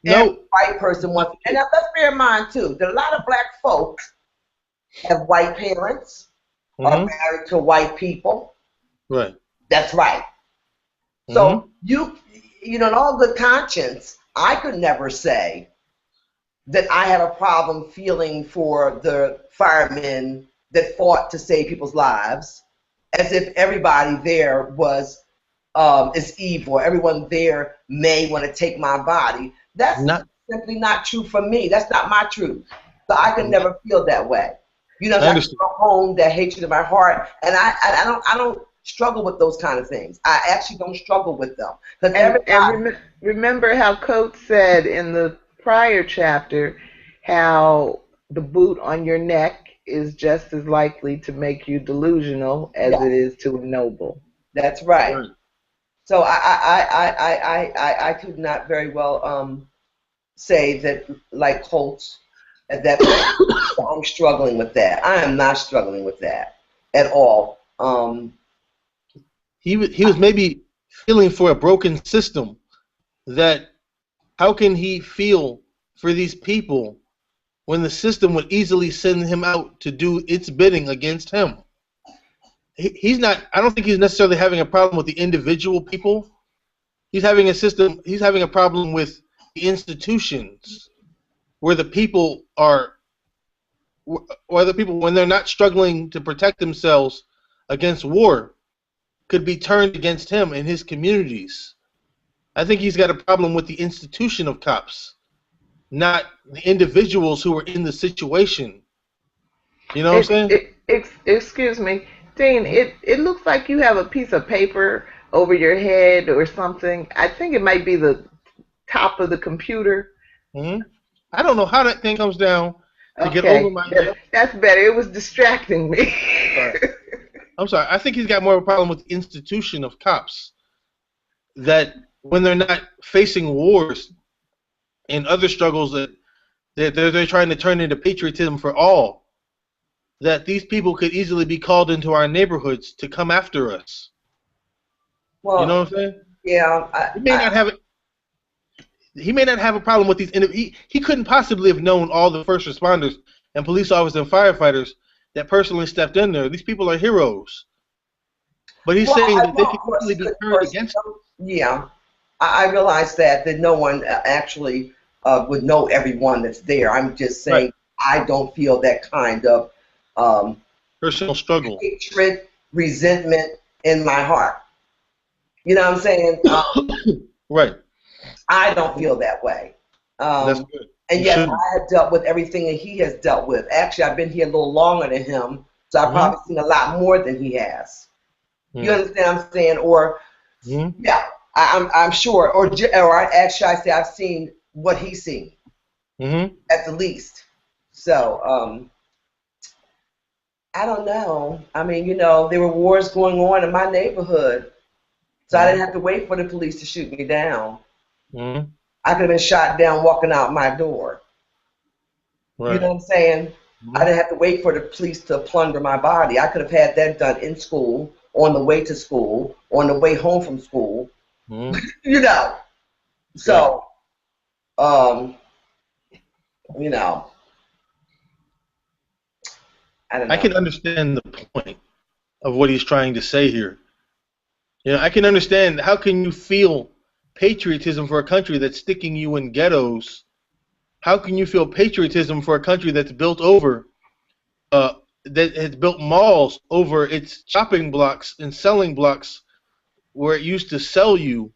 No. Every white person wants, and now let's bear in mind too that a lot of black folks have white parents, are married to white people. Right. That's right. So in all good conscience, I could never say that I have a problem feeling for the firemen that fought to save people's lives, as if everybody there is evil. Everyone there may want to take my body. That's simply not true for me. That's not my truth. So I can never feel that way. You know, I can go home that hatred in my heart, and I don't struggle with those kind of things. I actually don't struggle with them. And remember how Coates said in the prior chapter how the boot on your neck is just as likely to make you delusional as it is to ennoble. That's right. So I could not very well say that, like Coates, that I'm struggling with that. I am not struggling with that at all. He was maybe feeling for a broken system. That how can he feel for these people when the system would easily send him out to do its bidding against him? He's not. I don't think he's necessarily having a problem with the individual people. He's having a system. He's having a problem with the institutions, where the people are, or the people when they're not struggling to protect themselves against war, could be turned against him and his communities. I think he's got a problem with the institution of cops, not the individuals who are in the situation. You know what I'm saying? Excuse me, Dean, it looks like you have a piece of paper over your head or something. I think it might be the top of the computer. Mm-hmm. I don't know how that thing comes down to get over my head. That's better. It was distracting me. I'm sorry. I think he's got more of a problem with the institution of cops. That when they're not facing wars and other struggles that they're trying to turn into patriotism for all, that these people could easily be called into our neighborhoods to come after us. Well, you know what I'm saying? Yeah. He may not have a problem with these. He couldn't possibly have known all the first responders and police officers and firefighters that personally stepped in there. These people are heroes. But he's saying that they could easily be turned against them. Yeah. I realize that no one actually would know everyone that's there. I'm just saying I don't feel that kind of personal struggle, hatred, resentment in my heart. You know what I'm saying? Right. I don't feel that way. That's good. And yet I have dealt with everything that he has dealt with. Actually, I've been here a little longer than him, so I've probably seen a lot more than he has. You understand what I'm saying? Or, yeah, I'm sure. Or actually, I say I've seen what he's seen, at the least. So, I don't know. I mean, you know, there were wars going on in my neighborhood, so I didn't have to wait for the police to shoot me down. I could have been shot down walking out my door. Right. You know what I'm saying? I didn't have to wait for the police to plunder my body. I could have had that done in school, on the way to school, on the way home from school. You know. So, you know. I don't know. I can understand the point of what he's trying to say here. You know, I can understand how can you feel patriotism for a country that's sticking you in ghettos? How can you feel patriotism for a country that's built over, that has built malls over its shopping blocks and selling blocks where it used to sell you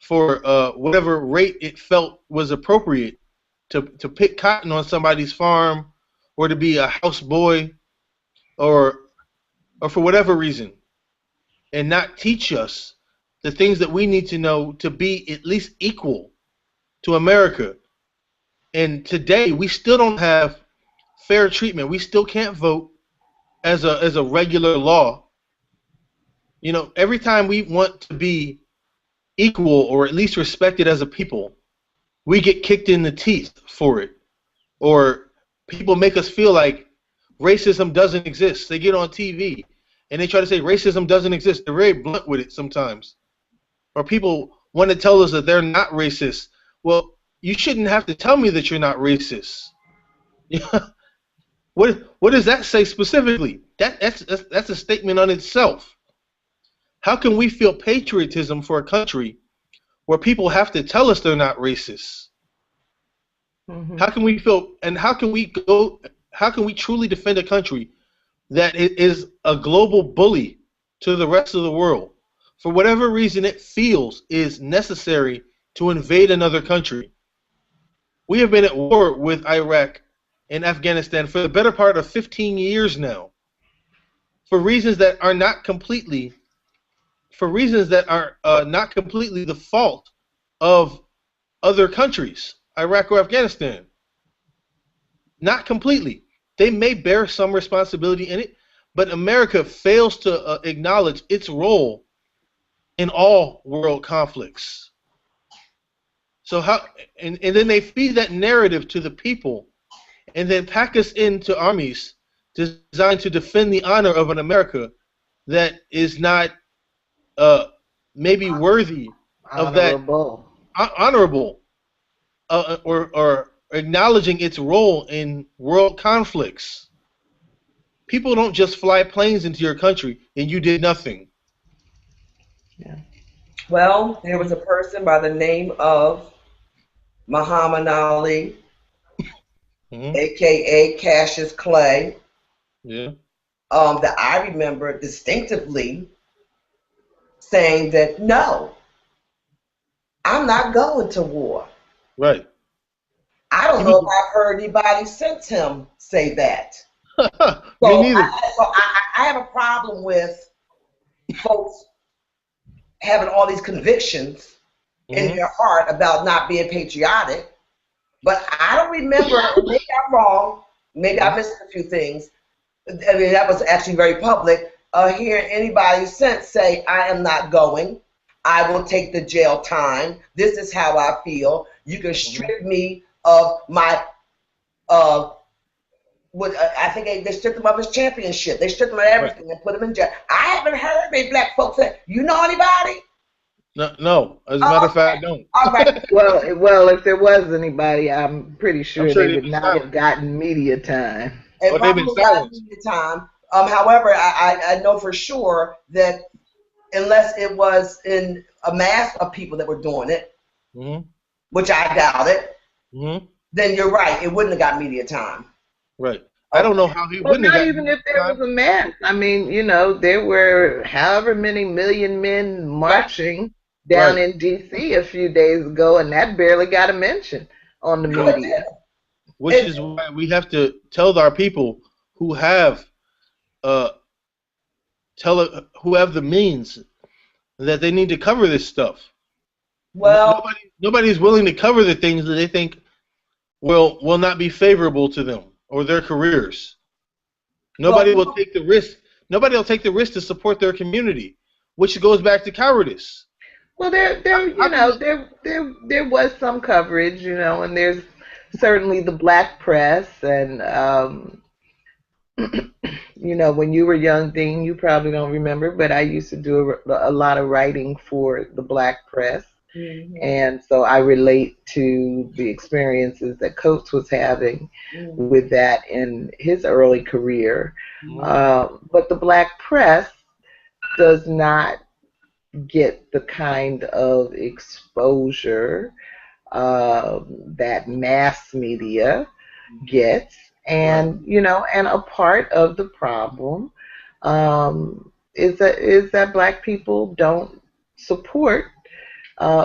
for whatever rate it felt was appropriate to pick cotton on somebody's farm or to be a houseboy or for whatever reason, and not teach us the things that we need to know to be at least equal to America. And today we still don't have fair treatment. We still can't vote as a regular law. You know, every time we want to be equal or at least respected as a people, we get kicked in the teeth for it. Or people make us feel like racism doesn't exist. They get on TV and they try to say racism doesn't exist. They're very blunt with it sometimes. Or people want to tell us that they're not racist. Well, you shouldn't have to tell me that you're not racist. What does that say specifically? That's a statement on itself. How can we feel patriotism for a country where people have to tell us they're not racist? How can we feel, and how can we truly defend a country that it is a global bully to the rest of the world. For whatever reason it feels is necessary to invade another country. We have been at war with Iraq and Afghanistan for the better part of 15 years now, for reasons that are not completely, not completely the fault of other countries, Iraq or Afghanistan. Not completely. They may bear some responsibility in it, but America fails to acknowledge its role in all world conflicts. So how and then they feed that narrative to the people and then pack us into armies designed to defend the honor of an America that is not maybe worthy of that Honorable. honorable or acknowledging its role in world conflicts. People don't just fly planes into your country and you did nothing. Yeah. Well, there was a person by the name of Muhammad Ali, Hmm. aka Cassius Clay, Yeah. that I remember distinctively saying that no, I'm not going to war. Right. I don't He know was. if I've heard anybody since him say that. Me So neither. I have a problem with folks having all these convictions in Hmm. their heart about not being patriotic. But I don't remember, and maybe I'm wrong, maybe I missed a few things. I mean, that was actually very public. Hearing anybody since say, I am not going. I will take the jail time. This is how I feel. You can strip me of my, I think they stripped him of his championship. They stripped him of Right. everything and put him in jail. I haven't heard many black folks say, you know anybody? No, no. As a matter Oh, of fact, I don't. all right. Well, if there was anybody, I'm pretty I'm sure sure they they've would been not have silent. gotten media time. It Or they've been probably got silent. me the time. However, I know for sure that unless it was in a mass of people that were doing it, Hmm. which I doubt it, Hmm. then you're right. It wouldn't have got media time. Right. I don't Okay. know how he Well, wouldn't have not gotten even more if there was time. a mass. I mean, there were however many million men Right. marching down Right. in D.C. a few days ago, and that barely got a mention on the No, it media. didn't. Which It, is why we have to tell our people who have uh who have the means that they need to cover this stuff. well, Nobody's willing to cover the things that they think will not be favorable to them or their careers. Nobody will well, take the risk. Nobody will take the risk to support their community, which goes back to cowardice. Well, How can you? there was some coverage, and there's certainly the black press, and when you were young, Dean, you probably don't remember, but I used to do a lot of writing for the black press. mhm, And so I relate to the experiences that Coates was having mhm, with that in his early career. Mhm. But the black press does not get the kind of exposure that mass media gets. Right. And a part of the problem is that black people don't support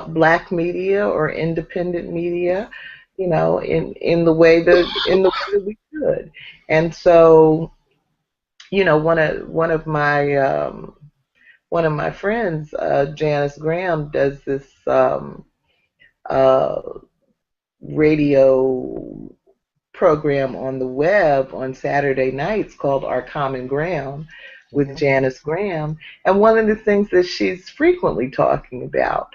black media or independent media, in the way that we should. And so, one of my friends, Janice Graham, does this uh, radio program on the web on Saturday nights called Our Common Ground with Mhm. Janice Graham. And one of the things that she's frequently talking about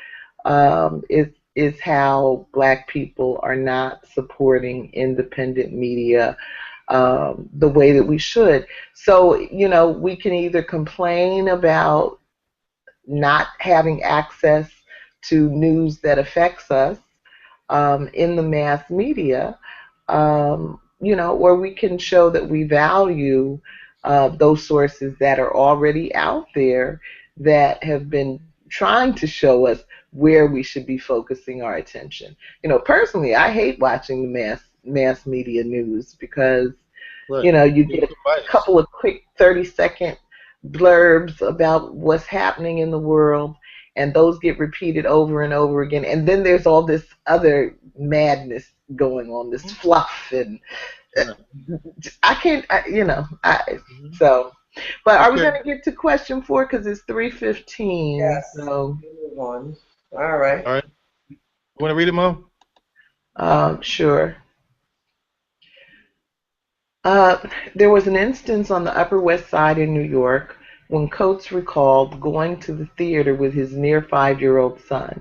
is how black people are not supporting independent media the way that we should. So, we can either complain about not having access to news that affects us in the mass media, or we can show that we value those sources that are already out there that have been trying to show us where we should be focusing our attention. Personally, I hate watching the mass media news because Right. You know, you There's get some a bias. couple of quick 30-second blurbs about what's happening in the world, and those get repeated over and over again. And then there's all this other madness going on, this Mhm. fluff, and Right. I can't, you know, Mhm. so. But are we Okay. going to get to question 4? Because it's 3:15. Yes. So, Move on. All right. All right. You want to read it, Mom? sure. Uh, there was an instance on the Upper West Side in New York when Coates recalled going to the theater with his near 5-year-old son.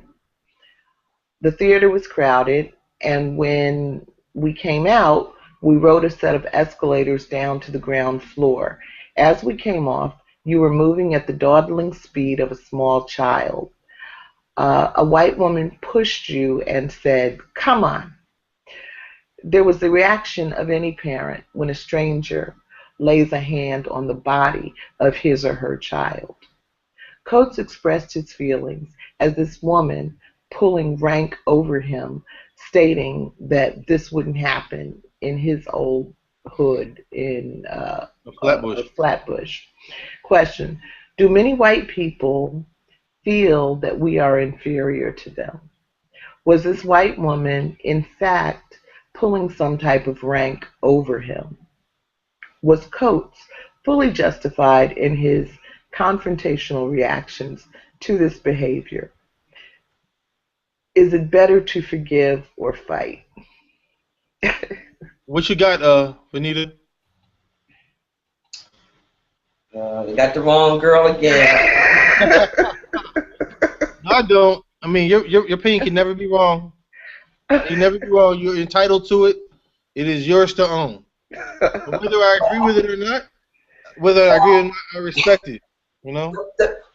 The theater was crowded, and when we came out, we rode a set of escalators down to the ground floor. As we came off, you were moving at the dawdling speed of a small child. A white woman pushed you and said, "Come on." There was the reaction of any parent when a stranger lays a hand on the body of his or her child. Coates expressed his feelings as this woman pulling rank over him, stating that this wouldn't happen in his old hood in Flatbush. Flatbush. Question: do many white people feel that we are inferior to them? Was this white woman, in fact, pulling some type of rank over him? Was Coates fully justified in his confrontational reactions to this behavior? Is it better to forgive or fight? What you got, Venita? You got the wrong girl again. No, I don't. I mean, your opinion can never be wrong. It can never be wrong. You're entitled to it. It is yours to own. But whether I agree with it or not, whether I agree or not, I respect it. You know?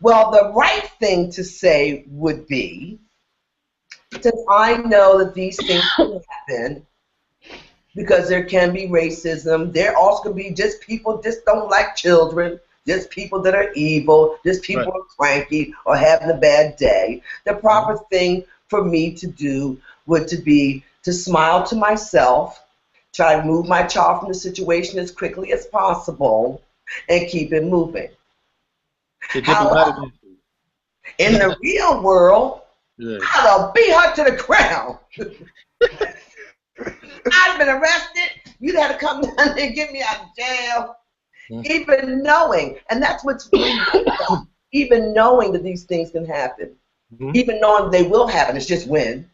Well, the right thing to say would be, since I know that these things can happen, because there can be racism, there also can be just people just don't like children, just people that are evil, just people Right. are cranky or having a bad day. The proper Mhm. thing for me to do would to be to smile to myself, try to move my child from the situation as quickly as possible, and keep it moving. The diplomatic However, answer. in the real world, Yeah. I'd have beat her to the ground. I'd been arrested. You'd have to come down there and get me out of jail. Mhm. Even knowing, and that's what's really even knowing that these things can happen, Mhm. even knowing they will happen. It's just when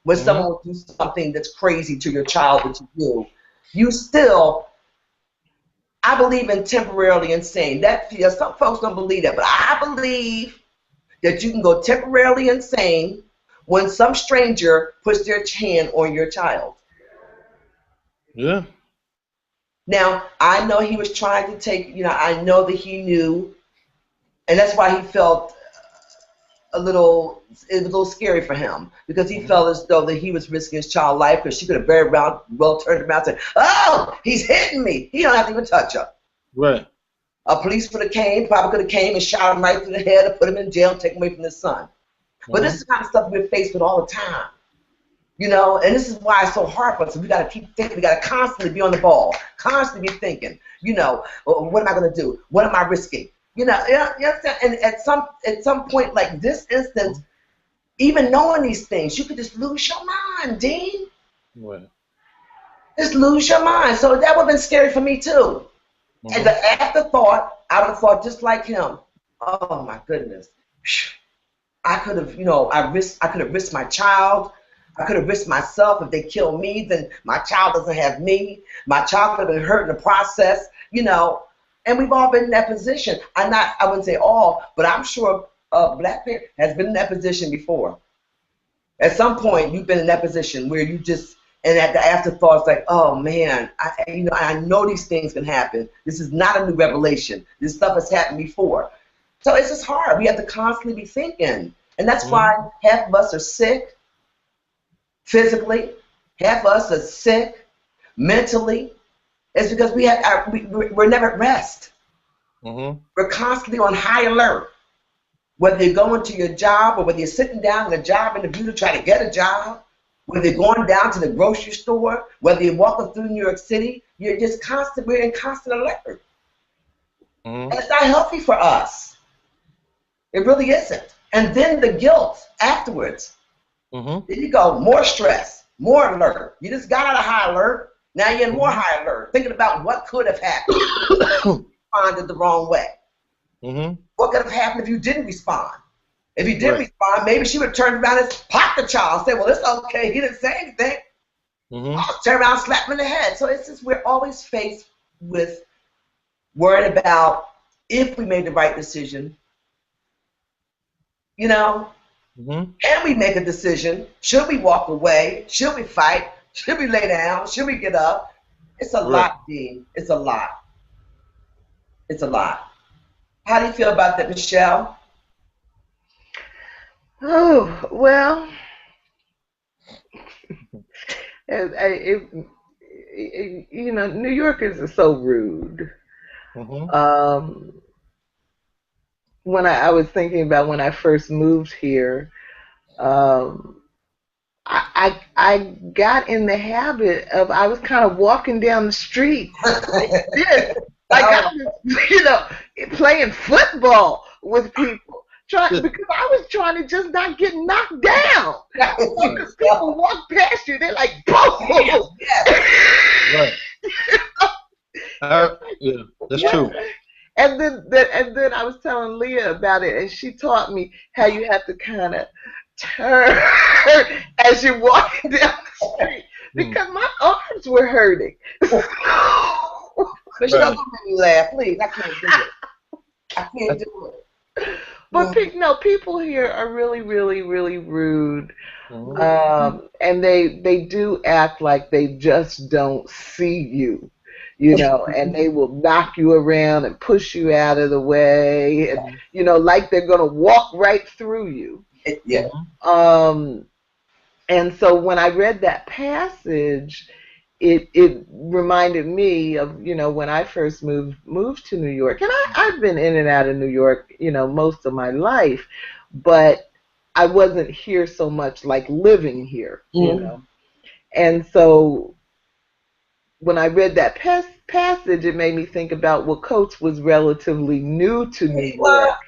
Mhm. someone will do something that's crazy to your child that you do, you still. I believe in temporarily insane. That some folks don't believe that, but I believe that you can go temporarily insane when some stranger puts their hand on your child. Yeah. Now, I know he was trying to take, I know that he knew, and that's why he felt it was a little scary for him, because he Mhm. felt as though that he was risking his child's life, because she could have very well turned around and said, "Oh, he's hitting me." He don't have to even touch her. Right. A police would have came, probably could have came and shot him right through the head and put him in jail and take him away from his son. But this Mhm. is the kind of stuff we're faced with all the time. And this is why it's so hard for us. We got to keep thinking. We got to constantly be on the ball, constantly be thinking. Well, what am I going to do? What am I risking? And at some point, like this instance, even knowing these things, you could just lose your mind, Dean. Right. Just lose your mind. So that would have been scary for me too. As Mhm. an afterthought, I would have thought just like him. Oh my goodness. I could have, I could have risked my child. I could have risked myself. If they kill me, then my child doesn't have me. My child could have been hurt in the process. And we've all been in that position. I wouldn't say all, but I'm sure a black parent has been in that position before. At some point, you've been in that position where you just, and at the afterthought, it's like, oh man, I know these things can happen. This is not a new revelation. This stuff has happened before. So it's just hard. We have to constantly be thinking. And that's why Mhm. half of us are sick physically, half of us are sick mentally. It's because we're never at rest. Mhm. We're constantly on high alert. Whether you're going to your job or whether you're sitting down in a job interview to try to get a job, whether you're going down to the grocery store, whether you're walking through New York City, You're just we're in constant alert. Mm-hmm. And it's not healthy for us. It really isn't. And then the guilt afterwards. Mm-hmm. Then you go, more stress, more alert. You just got out of high alert. Now you're in more high alert, thinking about what could have happened if you responded the wrong way. Mm-hmm. What could have happened if you didn't respond? If you did respond, maybe she would have turned around and popped the child and say, well, it's okay. He didn't say anything. Mm-hmm. I'll turn around and slap him in the head. So it's just we're always faced with worried about if we made the right decision. You know, can we make a decision? Should we walk away? Should we fight? Should we lay down? Should we get up? It's a lot, Dean. It's a lot. It's a lot. How do you feel about that, Michelle? Oh, well, you know, New Yorkers are so rude. Mm-hmm. When I was thinking about when I first moved here, I got in the habit of I was kind of walking down the street like this, like I was, you know, playing football with people, because I was trying to just not get knocked down. Because people walk past you, they're like, boom. Right. Yeah, that's true. And then I was telling Leah about it, and she taught me how you have to kind of turn as you're walking down the street, because my arms were hurting. Michelle, don't make me laugh, please. I can't do it. I can't do it. But no, people here are really, really, really rude, and they do act like they just don't see you. You know, and they will knock you around and push you out of the way, and you know, like they're gonna walk right through you. Yeah. And so when I read that passage, it reminded me of, you know, when I first moved to New York, and I've been in and out of New York, you know, most of my life, but I wasn't here so much, like living here, you know, and so when I read that passage, it made me think about, well, Coates was relatively new to New York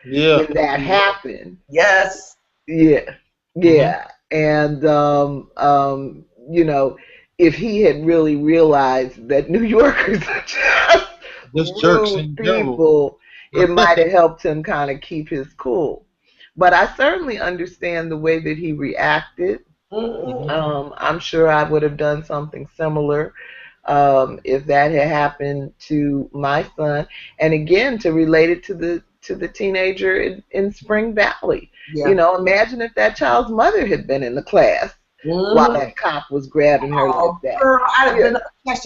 when that happened. Yes. Yeah. Yeah. And, you know, if he had really realized that New Yorkers are just jerks rude people, it might have helped him kind of keep his cool. But I certainly understand the way that he reacted. I'm sure I would have done something similar if that had happened to my son. And again, to relate it to the teenager in Spring Valley. You know, imagine if that child's mother had been in the class while that cop was grabbing her like that. Girl, I'd have been a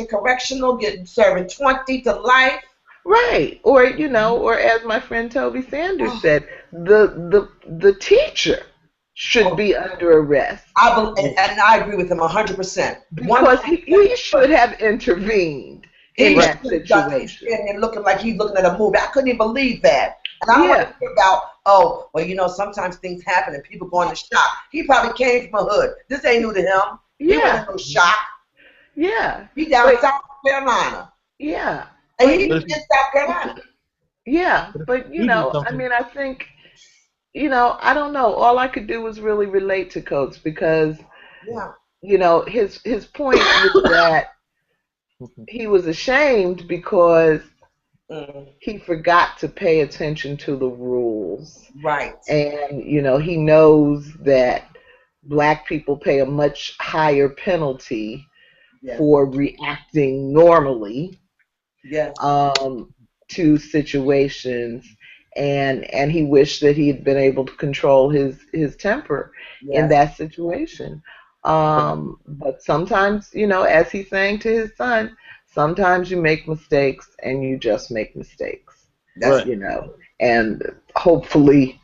correctional, serving 20 to life. Right. Or, you know, or as my friend Toby Sanders said, the teacher should be under arrest. And I agree with him 100%. Because he should have intervened in that situation. And looking like he's looking at a movie. I couldn't even believe that. And I don't want to hear about, oh, well, you know, sometimes things happen and people go into shock. He probably came from a hood. This ain't new to him. He wasn't no shock. Yeah. He down South Carolina. Yeah. And he in South Carolina. Yeah. But, you know, I mean, I think, you know, I don't know. All I could do was really relate to Coates because, you know, his point was that he was ashamed because he forgot to pay attention to the rules. Right. And, you know, he knows that black people pay a much higher penalty for reacting normally to situations. And he wished that he had been able to control his temper in that situation. But sometimes, you know, as he's saying to his son, sometimes you make mistakes and you just make mistakes. You know, and hopefully,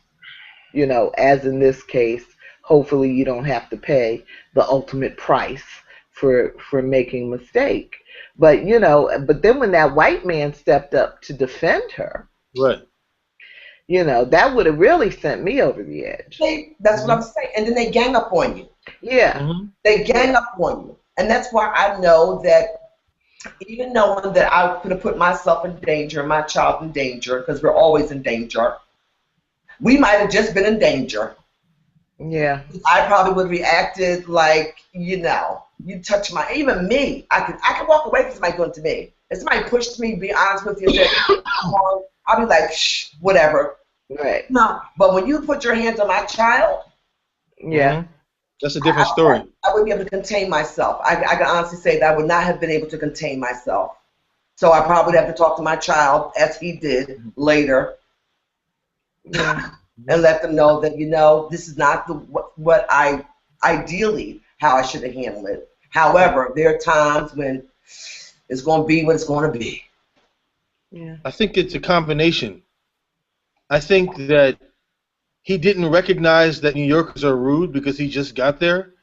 you know, as in this case, hopefully you don't have to pay the ultimate price for making a mistake. But, you know, but then when that white man stepped up to defend her, you know, that would have really sent me over the edge. That's what I'm saying. And then they gang up on you. Yeah. They gang up on you. And that's why I know that even knowing that I could have put myself in danger, my child in danger, because we're always in danger. We might have just been in danger. Yeah. I probably would have reacted like, you touch even me. I could walk away from somebody doing it to me. If somebody pushed me, be honest with you, and said, I'll be like, shh, whatever. Right. No, but when you put your hands on my child, Yeah. That's a different story. I wouldn't be able to contain myself. I can honestly say that I would not have been able to contain myself. So I probably would have to talk to my child, as he did later, Yeah. and let them know that, this is not what I ideally how I should have handled it. However, there are times when it's going to be what it's going to be. Yeah. I think it's a combination. I think that he didn't recognize that New Yorkers are rude because he just got there.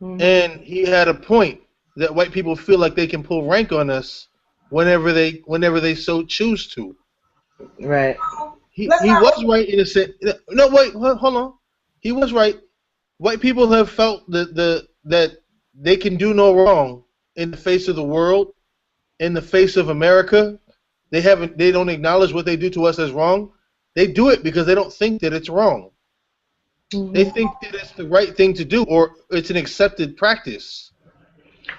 Mm-hmm. And he had a point that white people feel like they can pull rank on us whenever they so choose to. Right. He was right in a sense. No, wait, hold on. He was right. White people have felt that they can do no wrong in the face of the world, in the face of America. They don't acknowledge what they do to us as wrong. They do it because they don't think that it's wrong. Mm-hmm. They think that it's the right thing to do, or it's an accepted practice.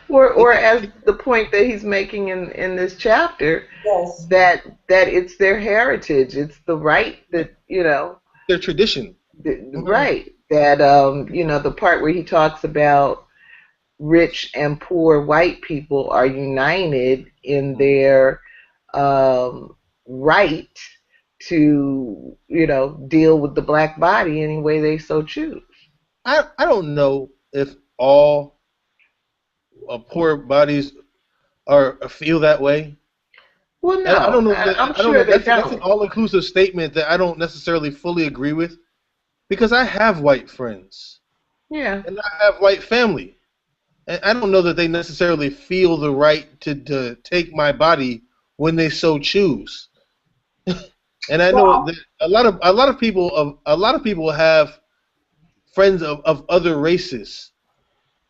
Or as the point that he's making in this chapter, Yes. that it's their heritage, it's the right that Their tradition. Right. That the part where he talks about rich and poor white people are united in their right to deal with the black body any way they so choose. I don't know if all poor bodies feel that way. Well, no, I don't know. I'm I don't know. sure they That's an don't. all-inclusive statement that I don't necessarily fully agree with, because I have white friends Yeah. and I have white family, and I don't know that they necessarily feel the right to take my body when they so choose. And I know that a lot of people have friends of other races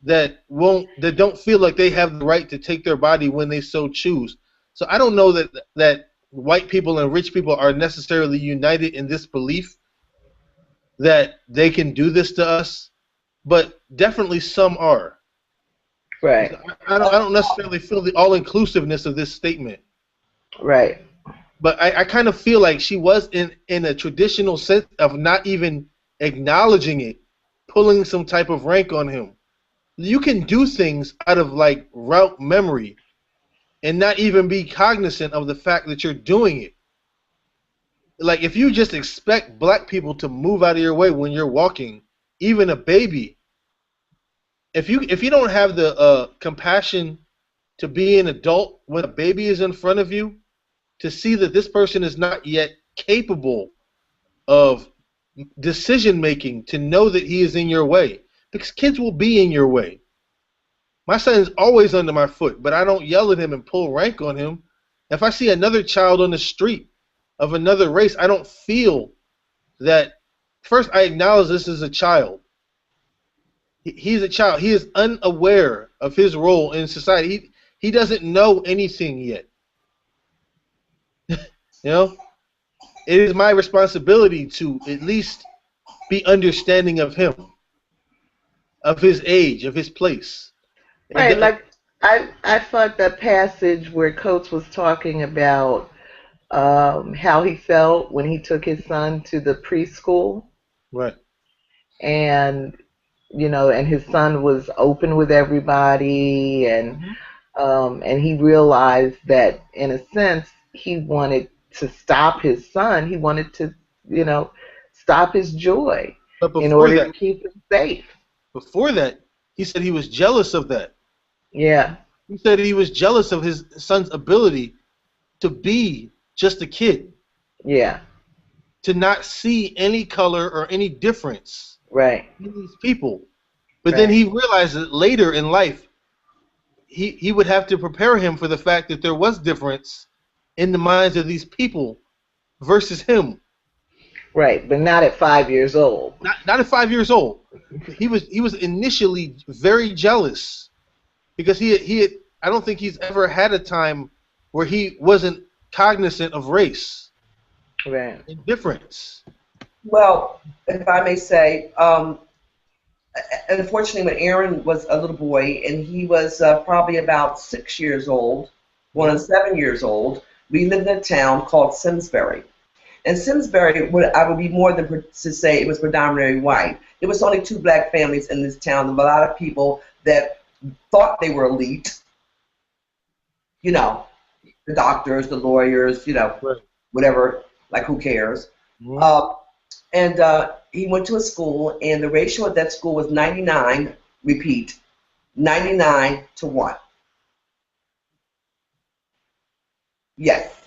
that don't feel like they have the right to take their body when they so choose. So I don't know that white people and rich people are necessarily united in this belief that they can do this to us, but definitely some are. Right. I don't necessarily feel the all-inclusiveness of this statement. Right. But I kind of feel like she was in a traditional sense of not even acknowledging it, pulling some type of rank on him. You can do things out of like route memory and not even be cognizant of the fact that you're doing it. Like if you just expect black people to move out of your way when you're walking, even a baby, if you don't have the compassion to be an adult when a baby is in front of you, to see that this person is not yet capable of decision making, to know that he is in your way, because kids will be in your way. My son's always under my foot, but I don't yell at him and pull rank on him. If I see another child on the street of another race, I don't feel that. First, I acknowledge this is a child. He's a child. He is unaware of his role in society. He doesn't know anything yet. It is my responsibility to at least be understanding of him, of his age, of his place. Right. Like I thought that passage where Coates was talking about how he felt when he took his son to the preschool. Right. And and his son was open with everybody, and he realized that in a sense he wanted to stop his son. He wanted to, stop his joy in order to keep him safe. Before that, he said he was jealous of that. Yeah. He said he was jealous of his son's ability to be just a kid. Yeah. To not see any color or any difference. Right. In these people. But then he realized that later in life, he would have to prepare him for the fact that there was difference in the minds of these people versus him. Right, but not at 5 years old. Not at 5 years old. He was initially very jealous because he had I don't think he's ever had a time where he wasn't cognizant of race Right. and difference. Well, if I may say, unfortunately, when Aaron was a little boy and he was probably about 6 years old, going on 7 years old, we lived in a town called Simsbury. And Simsbury, I would be more than to say it was predominantly white. There was only two black families in this town. There were a lot of people that thought they were elite, you know, the doctors, the lawyers, you know, Right. whatever, like who cares? Mhm. And he went to a school, and the ratio at that school was 99, repeat, 99 to 1. Yes.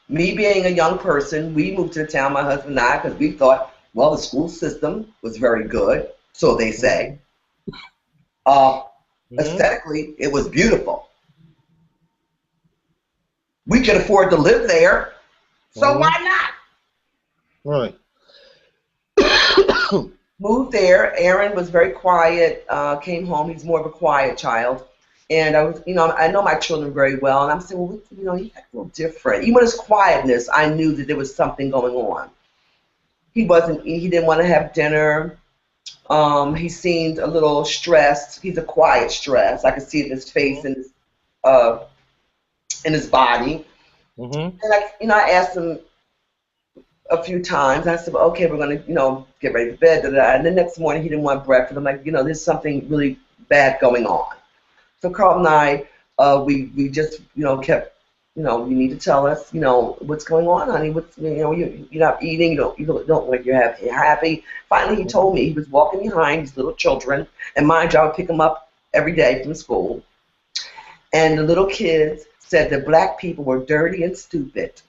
Me being a young person, we moved to the town, my husband and I, because we thought, well, the school system was very good, so they say. Aesthetically, it was beautiful. We could afford to live there, so why not? Right. Moved there. Aaron was very quiet. Came home. He's more of a quiet child. And I was, I know my children very well. And I'm saying, well, he's a little different. Even his quietness, I knew that there was something going on. He didn't want to have dinner. He seemed a little stressed. He's a quiet stress. I could see it in his face and in his body. And I asked him a few times. I said, well, okay, we're going to, get ready for bed. And the next morning he didn't want breakfast. I'm like, there's something really bad going on. So Carl and I, we just, kept, you need to tell us, what's going on, honey. What's, you're not eating. You don't look like you're happy. Finally, he told me he was walking behind these little children, and mind you, I would pick them up every day from school. And the little kids said that black people were dirty and stupid.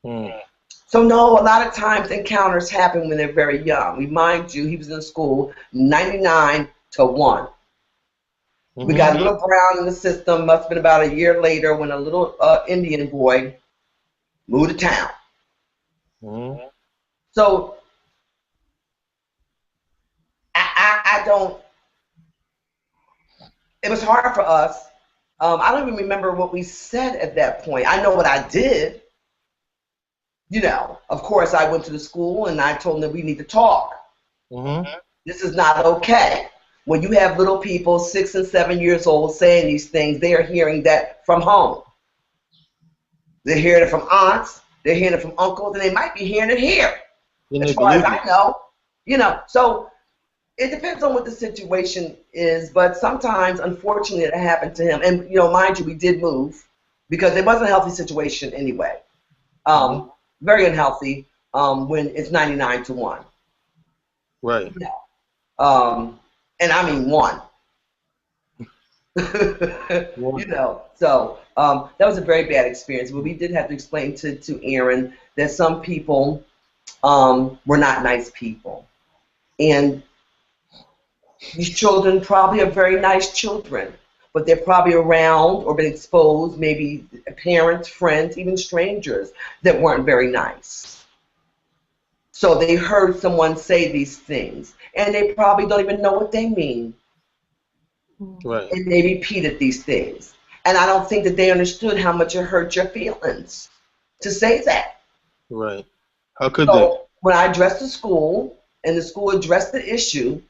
So no, a lot of times encounters happen when they're very young. Remind you, he was in school 99 to 1. We got a little brown in the system. Must have been about a year later when a little Indian boy moved to town. So I don't. It was hard for us. I don't even remember what we said at that point. I know what I did. Of course, I went to the school and I told them that we need to talk. This is not okay. When you have little people 6 and 7 years old saying these things, they are hearing that from home. They're hearing it from aunts, they're hearing it from uncles, and they might be hearing it here. As far as I know. So it depends on what the situation is, but sometimes, unfortunately, it happened to him. And, mind you, we did move because it wasn't a healthy situation anyway. Very unhealthy when it's 99 to 1. Right. And I mean 1. So that was a very bad experience. But we did have to explain to Aaron that some people were not nice people. And these children probably are very nice children, but they're probably around or been exposed, maybe parents, friends, even strangers that weren't very nice. So they heard someone say these things, and they probably don't even know what they mean. Right. And they repeated these things. And I don't think that they understood how much it hurt your feelings to say that. Right. How could they? When I addressed the school, and the school addressed the issue,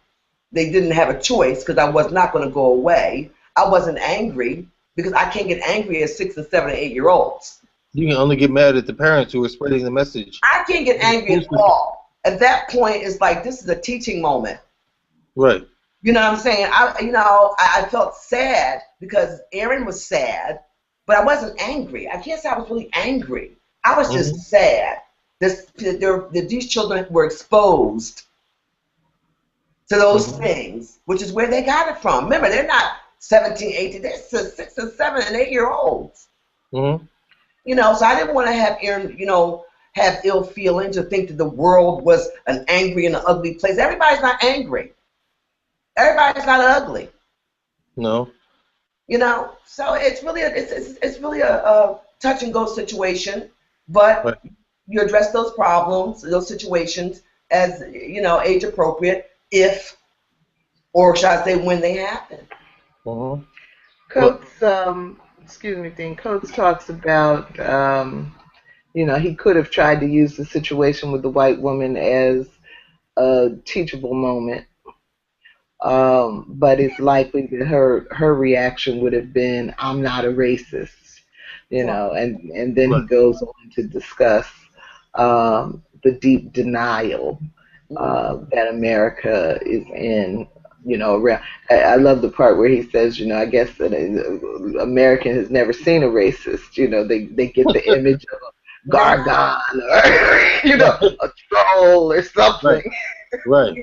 they didn't have a choice because I was not going to go away. I wasn't angry because I can't get angry at 6 and 7 and 8-year-olds. You can only get mad at the parents who are spreading the message. I can't get angry at all. At that point, it's like this is a teaching moment. Right. You know what I'm saying? I felt sad because Aaron was sad, but I wasn't angry. I can't say I was really angry. I was just sad that these children were exposed to those things, which is where they got it from. Remember, they're not 17, 18. They're 6 and 7 and 8-year-olds. So I didn't want to have Aaron, have ill feelings or think that the world was an angry and an ugly place. Everybody's not angry. Everybody's not ugly. No. So it's really a touch and go situation, but you address those problems, those situations as age appropriate, if, or should I say, when they happen. But Coates, excuse me, Dean. Coates talks about, he could have tried to use the situation with the white woman as a teachable moment, but it's likely that her reaction would have been, "I'm not a racist," and then he right, goes on to discuss the deep denial that America is in. Around. I love the part where he says, I guess that American has never seen a racist. They get the image of a gargon or right, a troll or right, something. right.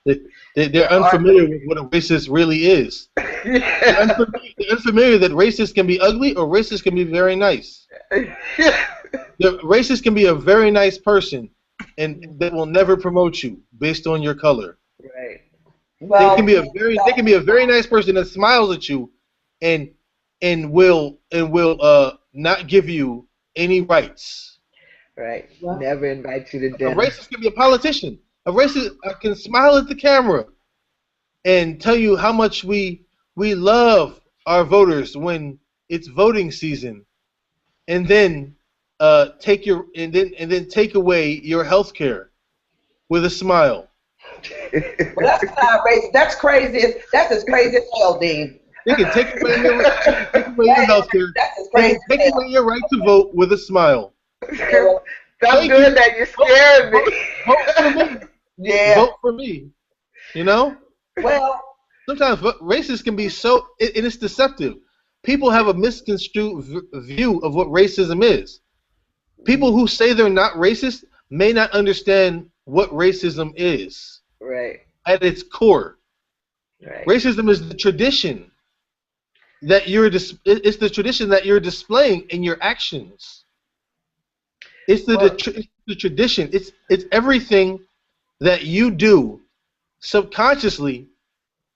Yeah. They're unfamiliar with what a racist really is. Yeah. They're unfamiliar that racist can be ugly or racist can be very nice. The racist can be a very nice person, and they will never promote you based on your color. Right. Well, They can be a very nice person that smiles at you, and will not give you any rights. Right. well, Never invite you to A dinner. racist can be a politician. A racist can smile at the camera and tell you how much we love our voters when it's voting season, and then take away your health care with a smile. well, that's not racist. That's crazy. That's as crazy as hell, Dean. They can take away your health care. That's as They crazy can take as hell. away your right to vote with a smile. Yeah. Stop Thank doing you. that. You're scaring Vote for me. Yeah. Vote for me. You know? Well, Sometimes racists can be so, and it's deceptive. People have a misconstrued view of what racism is. People who say they're not racist may not understand what racism is Right. at its core. Right. Racism is the tradition that it's the tradition that you're displaying in your actions. It's the tradition. It's everything that you do subconsciously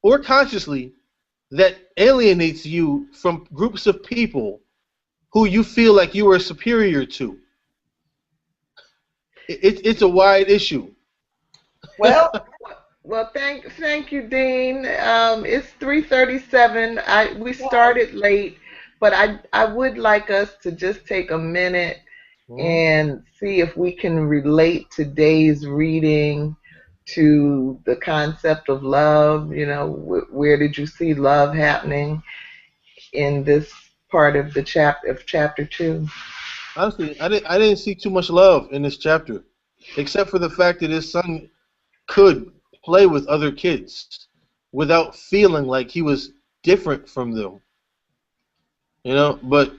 or consciously that alienates you from groups of people who you feel like you are superior to. It's a wide issue. well, Well, thank you, Dean. It's 3:37. We started late, but I would like us to just take a minute Mhm. and see if we can relate today's reading to the concept of love. Where did you see love happening in this part of the chapter 2? Honestly, I didn't see too much love in this chapter, except for the fact that his son could play with other kids without feeling like he was different from them. But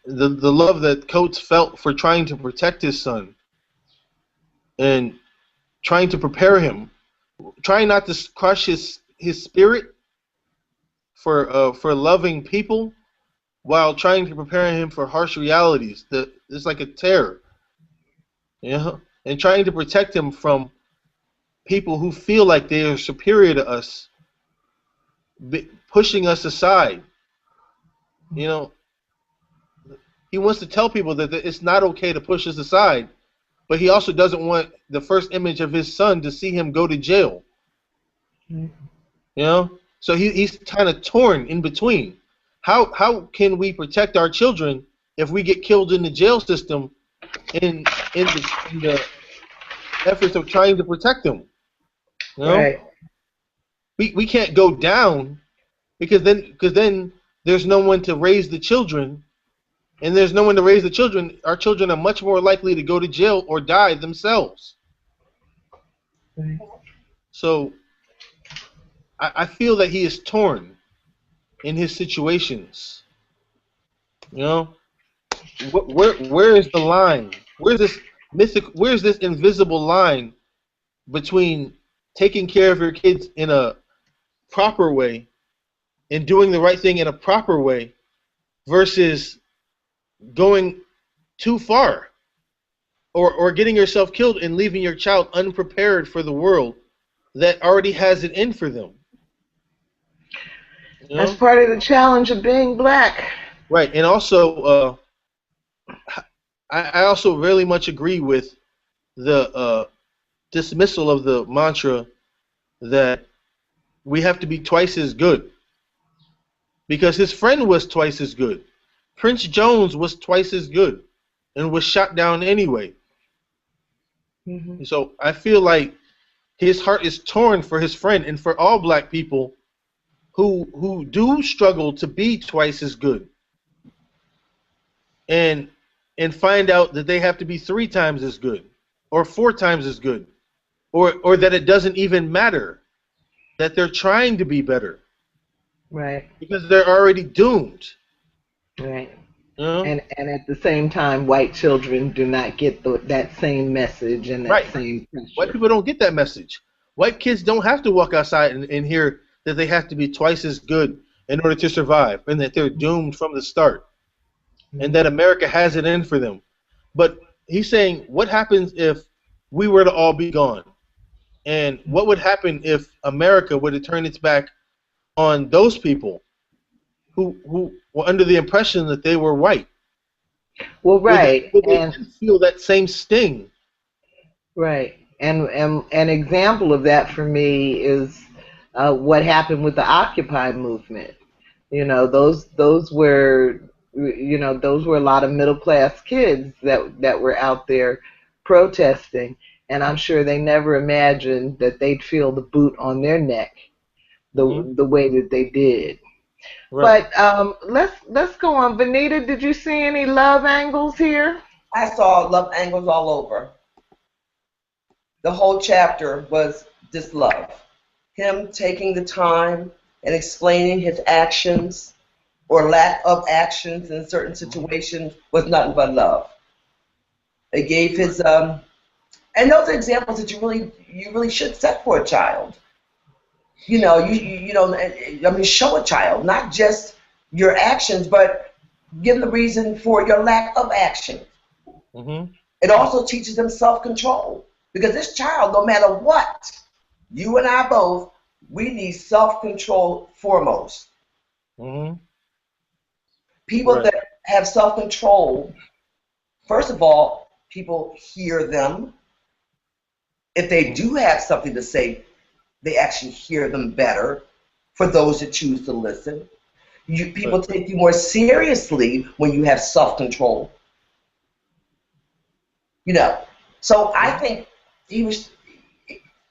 the love that Coates felt for trying to protect his son and trying to prepare him, trying not to crush his spirit for loving people while trying to prepare him for harsh realities. It's like a terror, and trying to protect him from people who feel like they are superior to us, pushing us aside. You know, he wants to tell people that it's not okay to push us aside, but he also doesn't want the first image of his son to see him go to jail. So he's kind of torn in between. How can we protect our children if we get killed in the jail system in the efforts of trying to protect them? Right. We can't go down because then there's no one to raise the children, and there's no one to raise the children. Our children are much more likely to go to jail or die themselves. Right. So I feel that he is torn in his situations. Where is the line? Where's this Where's this invisible line between taking care of your kids in a proper way and doing the right thing in a proper way versus going too far or getting yourself killed and leaving your child unprepared for the world that already has it in for them? That's part of the challenge of being black. Right, and also I also really much agree with the dismissal of the mantra that we have to be twice as good. because his friend was twice as good. Prince Jones was twice as good and was shot down anyway. Hmm. So I feel like his heart is torn for his friend and for all black people who do struggle to be twice as good and find out that they have to be 3 times as good or 4 times as good or that it doesn't even matter that they're trying to be better Right. because they're already doomed. Right. You know? And at the same time, white children do not get that same message and that Right. same White pressure. people don't get that message. White kids don't have to walk outside and hear that they have to be twice as good in order to survive and that they're doomed from the start and that America has it in for them. But he's saying, what happens if we were to all be gone? And what would happen if America were to turn its back on those people who were under the impression that they were white? Well, right. Would they And feel that same sting? right. And an example of that for me is what happened with the Occupy movement. You know, those were those were a lot of middle class kids that were out there protesting, and I'm sure they never imagined that they'd feel the boot on their neck Hmm. the way that they did. Right. But let's go on. Venita, did you see any love angles here? I saw love angles all over. The whole chapter was this love. Him taking the time and explaining his actions or lack of actions in certain situations was nothing but love. It gave his and those are examples that you really should set for a child. You know, you know, I mean, show a child not just your actions, but give them the reason for your lack of action. Hmm. It also teaches them self-control because this child, no matter what, you and I both, we need self-control foremost. Hmm. People Right. that have self-control, first of all, people hear them. If they do have something to say, they actually hear them better for those that choose to listen. People Right. take you more seriously when you have self-control. You know, so I think he was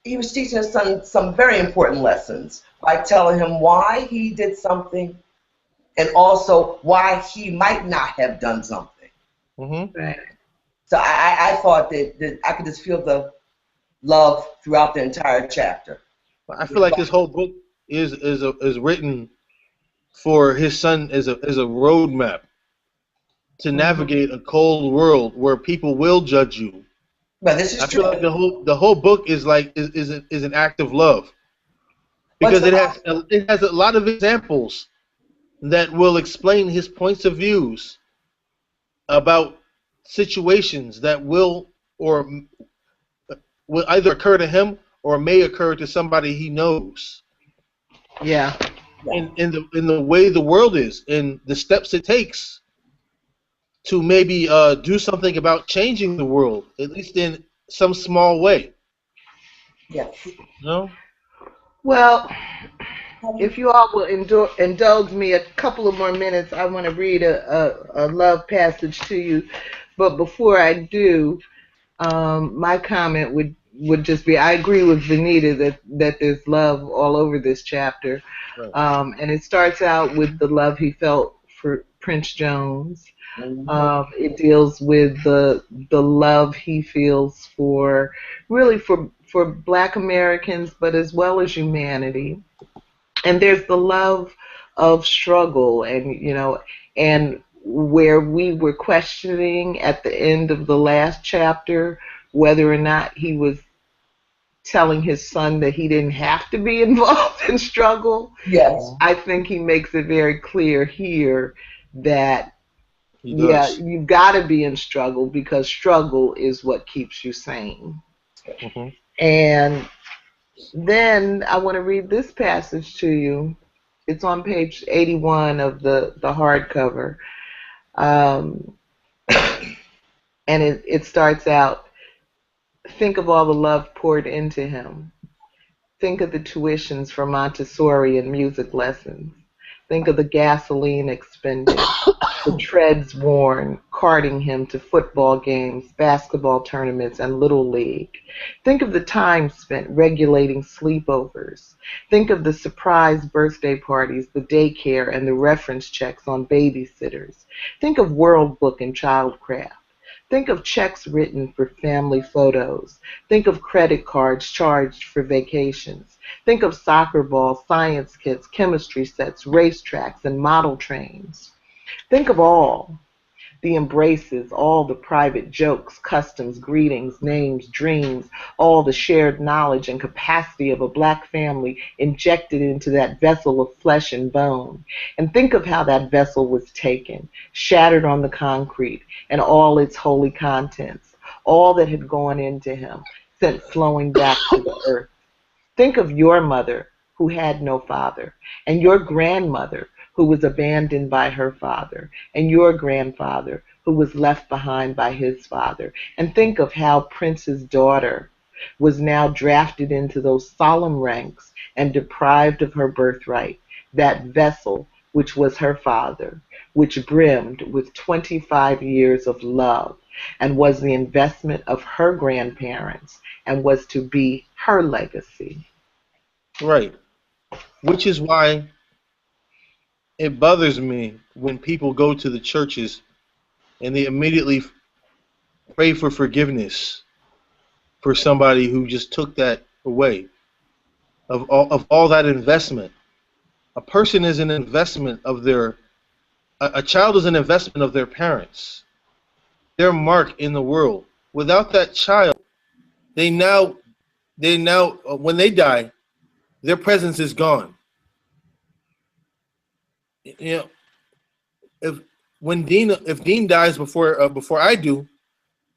he was teaching his son some very important lessons by telling him why he did something and also why he might not have done something. Hmm. Right. So I thought that I could just feel the love throughout the entire chapter. I feel like this whole book is written for his son as a roadmap to Hmm. navigate a cold world where people will judge you. But this is I feel like true. the whole book is like is an act of love What's because the it has a lot of examples that will explain his points of views about situations that or will either occur to him or may occur to somebody he knows. Yeah. yeah. In the way the world is, and the steps it takes to maybe do something about changing the world, at least in some small way. Yes. You know? Well, if you all will indulge me a couple of more minutes, I want to read a love passage to you. But before I do, my comment would just be I agree with Venita that there's love all over this chapter. Right. And it starts out with the love he felt for Prince Jones. Mm-hmm. It deals with the love he feels for really for Black Americans, but as well as humanity. And there's the love of struggle, and and where we were questioning at the end of the last chapter whether or not he was telling his son that he didn't have to be involved in struggle. Yes. I think he makes it very clear here that He yeah, does. you've got to be in struggle because struggle is what keeps you sane. Hmm. And then I want to read this passage to you. It's on page 81 of the hardcover. Um, and it starts out, think of all the love poured into him. Think of the tuitions for Montessori and music lessons. Think of the gasoline expended, the treads worn, carting him to football games, basketball tournaments, and Little League. Think of the time spent regulating sleepovers. Think of the surprise birthday parties, the daycare, and the reference checks on babysitters. Think of World Book and Childcraft. Think of checks written for family photos. Think of credit cards charged for vacations. Think of soccer balls, science kits, chemistry sets, racetracks, and model trains. Think of all the embraces, all the private jokes, customs, greetings, names, dreams, all the shared knowledge and capacity of a black family injected into that vessel of flesh and bone. And think of how that vessel was taken, shattered on the concrete, and all its holy contents, all that had gone into him, sent flowing back to the earth. Think of your mother who had no father, and your grandmother who was abandoned by her father, and your grandfather who was left behind by his father. And think of how Prince's daughter was now drafted into those solemn ranks and deprived of her birthright, that vessel which was her father, which brimmed with 25 years of love and was the investment of her grandparents and was to be her legacy. Right. Which is why it bothers me when people go to the churches and they immediately pray for forgiveness for somebody who just took that away of all that investment. A person is an investment of their a child is an investment of their parents, their mark in the world. Without that child, they now when they die, their presence is gone. You know, if Dean dies before I do,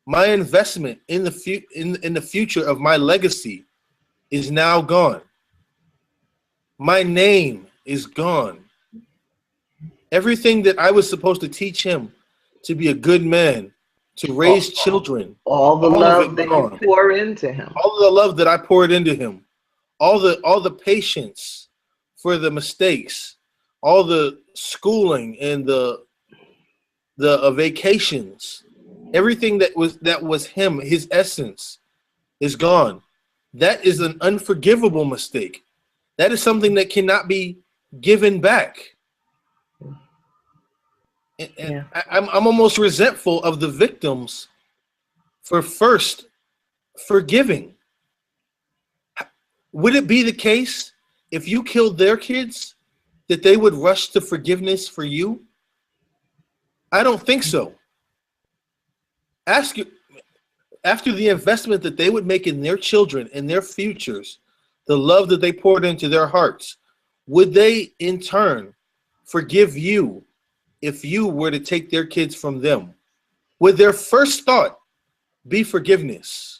my investment in the future of my legacy is now gone. My name is gone. Everything that I was supposed to teach him to be a good man, to raise children, all the love that you pour into him, all the love that I poured into him, all the patience for the mistakes, all the schooling and the vacations, everything that was him, his essence, is gone. That is an unforgivable mistake. That is something that cannot be given back. And yeah. I'm almost resentful of the victims for first forgiving. Would it be the case if you killed their kids that they would rush to forgiveness for you? I don't think so. Ask you, after the investment that they would make in their children and their futures, the love that they poured into their hearts, would they in turn forgive you if you were to take their kids from them? Would their first thought be forgiveness?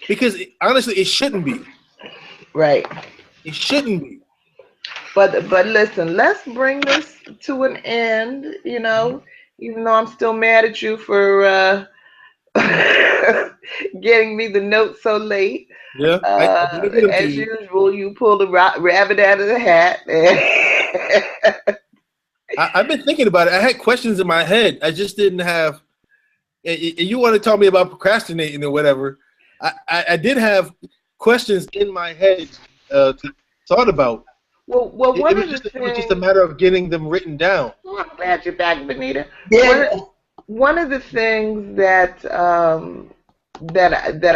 Because honestly, it shouldn't be. Right. It shouldn't be. But listen, let's bring this to an end, you know, even though I'm still mad at you for getting me the note so late. Yeah. As usual, you pulled a rabbit out of the hat. I've been thinking about it. I had questions in my head. I just didn't have. You want to talk me about procrastinating or whatever? I did have questions in my head thought about. Well, it was just a matter of getting them written down. Oh, I'm glad you're back, Venita. Yeah. One of the things that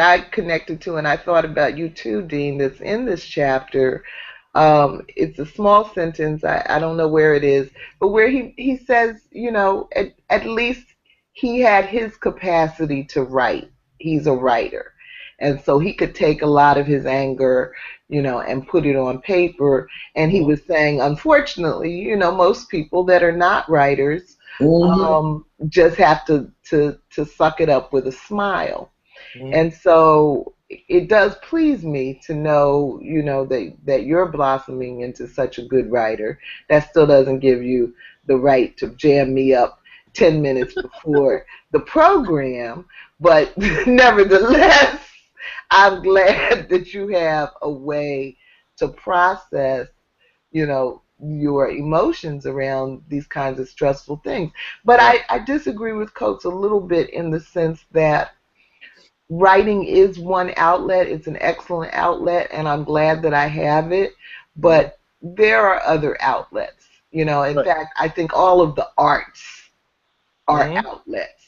I connected to, and I thought about you too, Dean, that's in this chapter. It's a small sentence. I don't know where it is, but where he says, you know, at least he had his capacity to write. He's a writer. And so he could take a lot of his anger, you know, and put it on paper. And he was saying, unfortunately, you know, most people that are not writers just have to suck it up with a smile. And so it does please me to know, you know, that you're blossoming into such a good writer. That still doesn't give you the right to jam me up 10 minutes before the program, but nevertheless, I'm glad that you have a way to process, you know, your emotions around these kinds of stressful things. But Right. I disagree with Coates a little bit in the sense that writing is one outlet. It's an excellent outlet, and I'm glad that I have it. But there are other outlets. You know, in Right. fact, I think all of the arts are Mhm. outlets.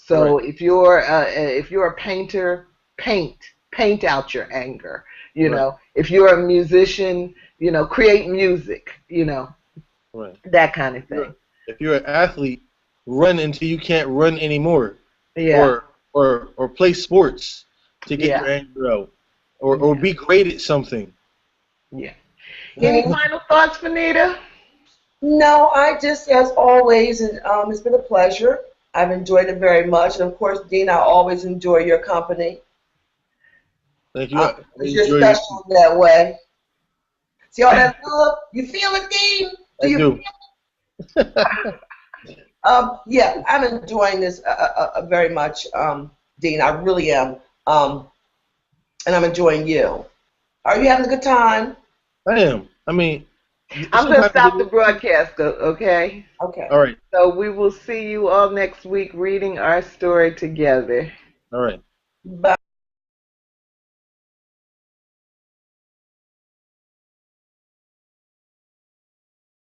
Right. So if you're a painter, paint out your anger. You Right. know, if you're a musician, you know, create music. You know, Right. that kind of thing. If you're an athlete, run until you can't run anymore, Yeah, or play sports to get your yeah, anger out, or yeah, be great at something. yeah. Any Mhm. final thoughts, Venita? No, I just, as always, and it's been a pleasure. I've enjoyed it very much, and of course, Dean, I always enjoy your company. Thank you. I 'Cause you're enjoy yours special in that way. See all that love? You feel it, Dean? Do I you? do. Yeah, I'm enjoying this very much, Dean. I really am. And I'm enjoying you. Are you having a good time? I am. I mean, I'm going to sometimes it stop the is. broadcast, okay? Okay. All right. So we will see you all next week reading our story together. All right. Bye.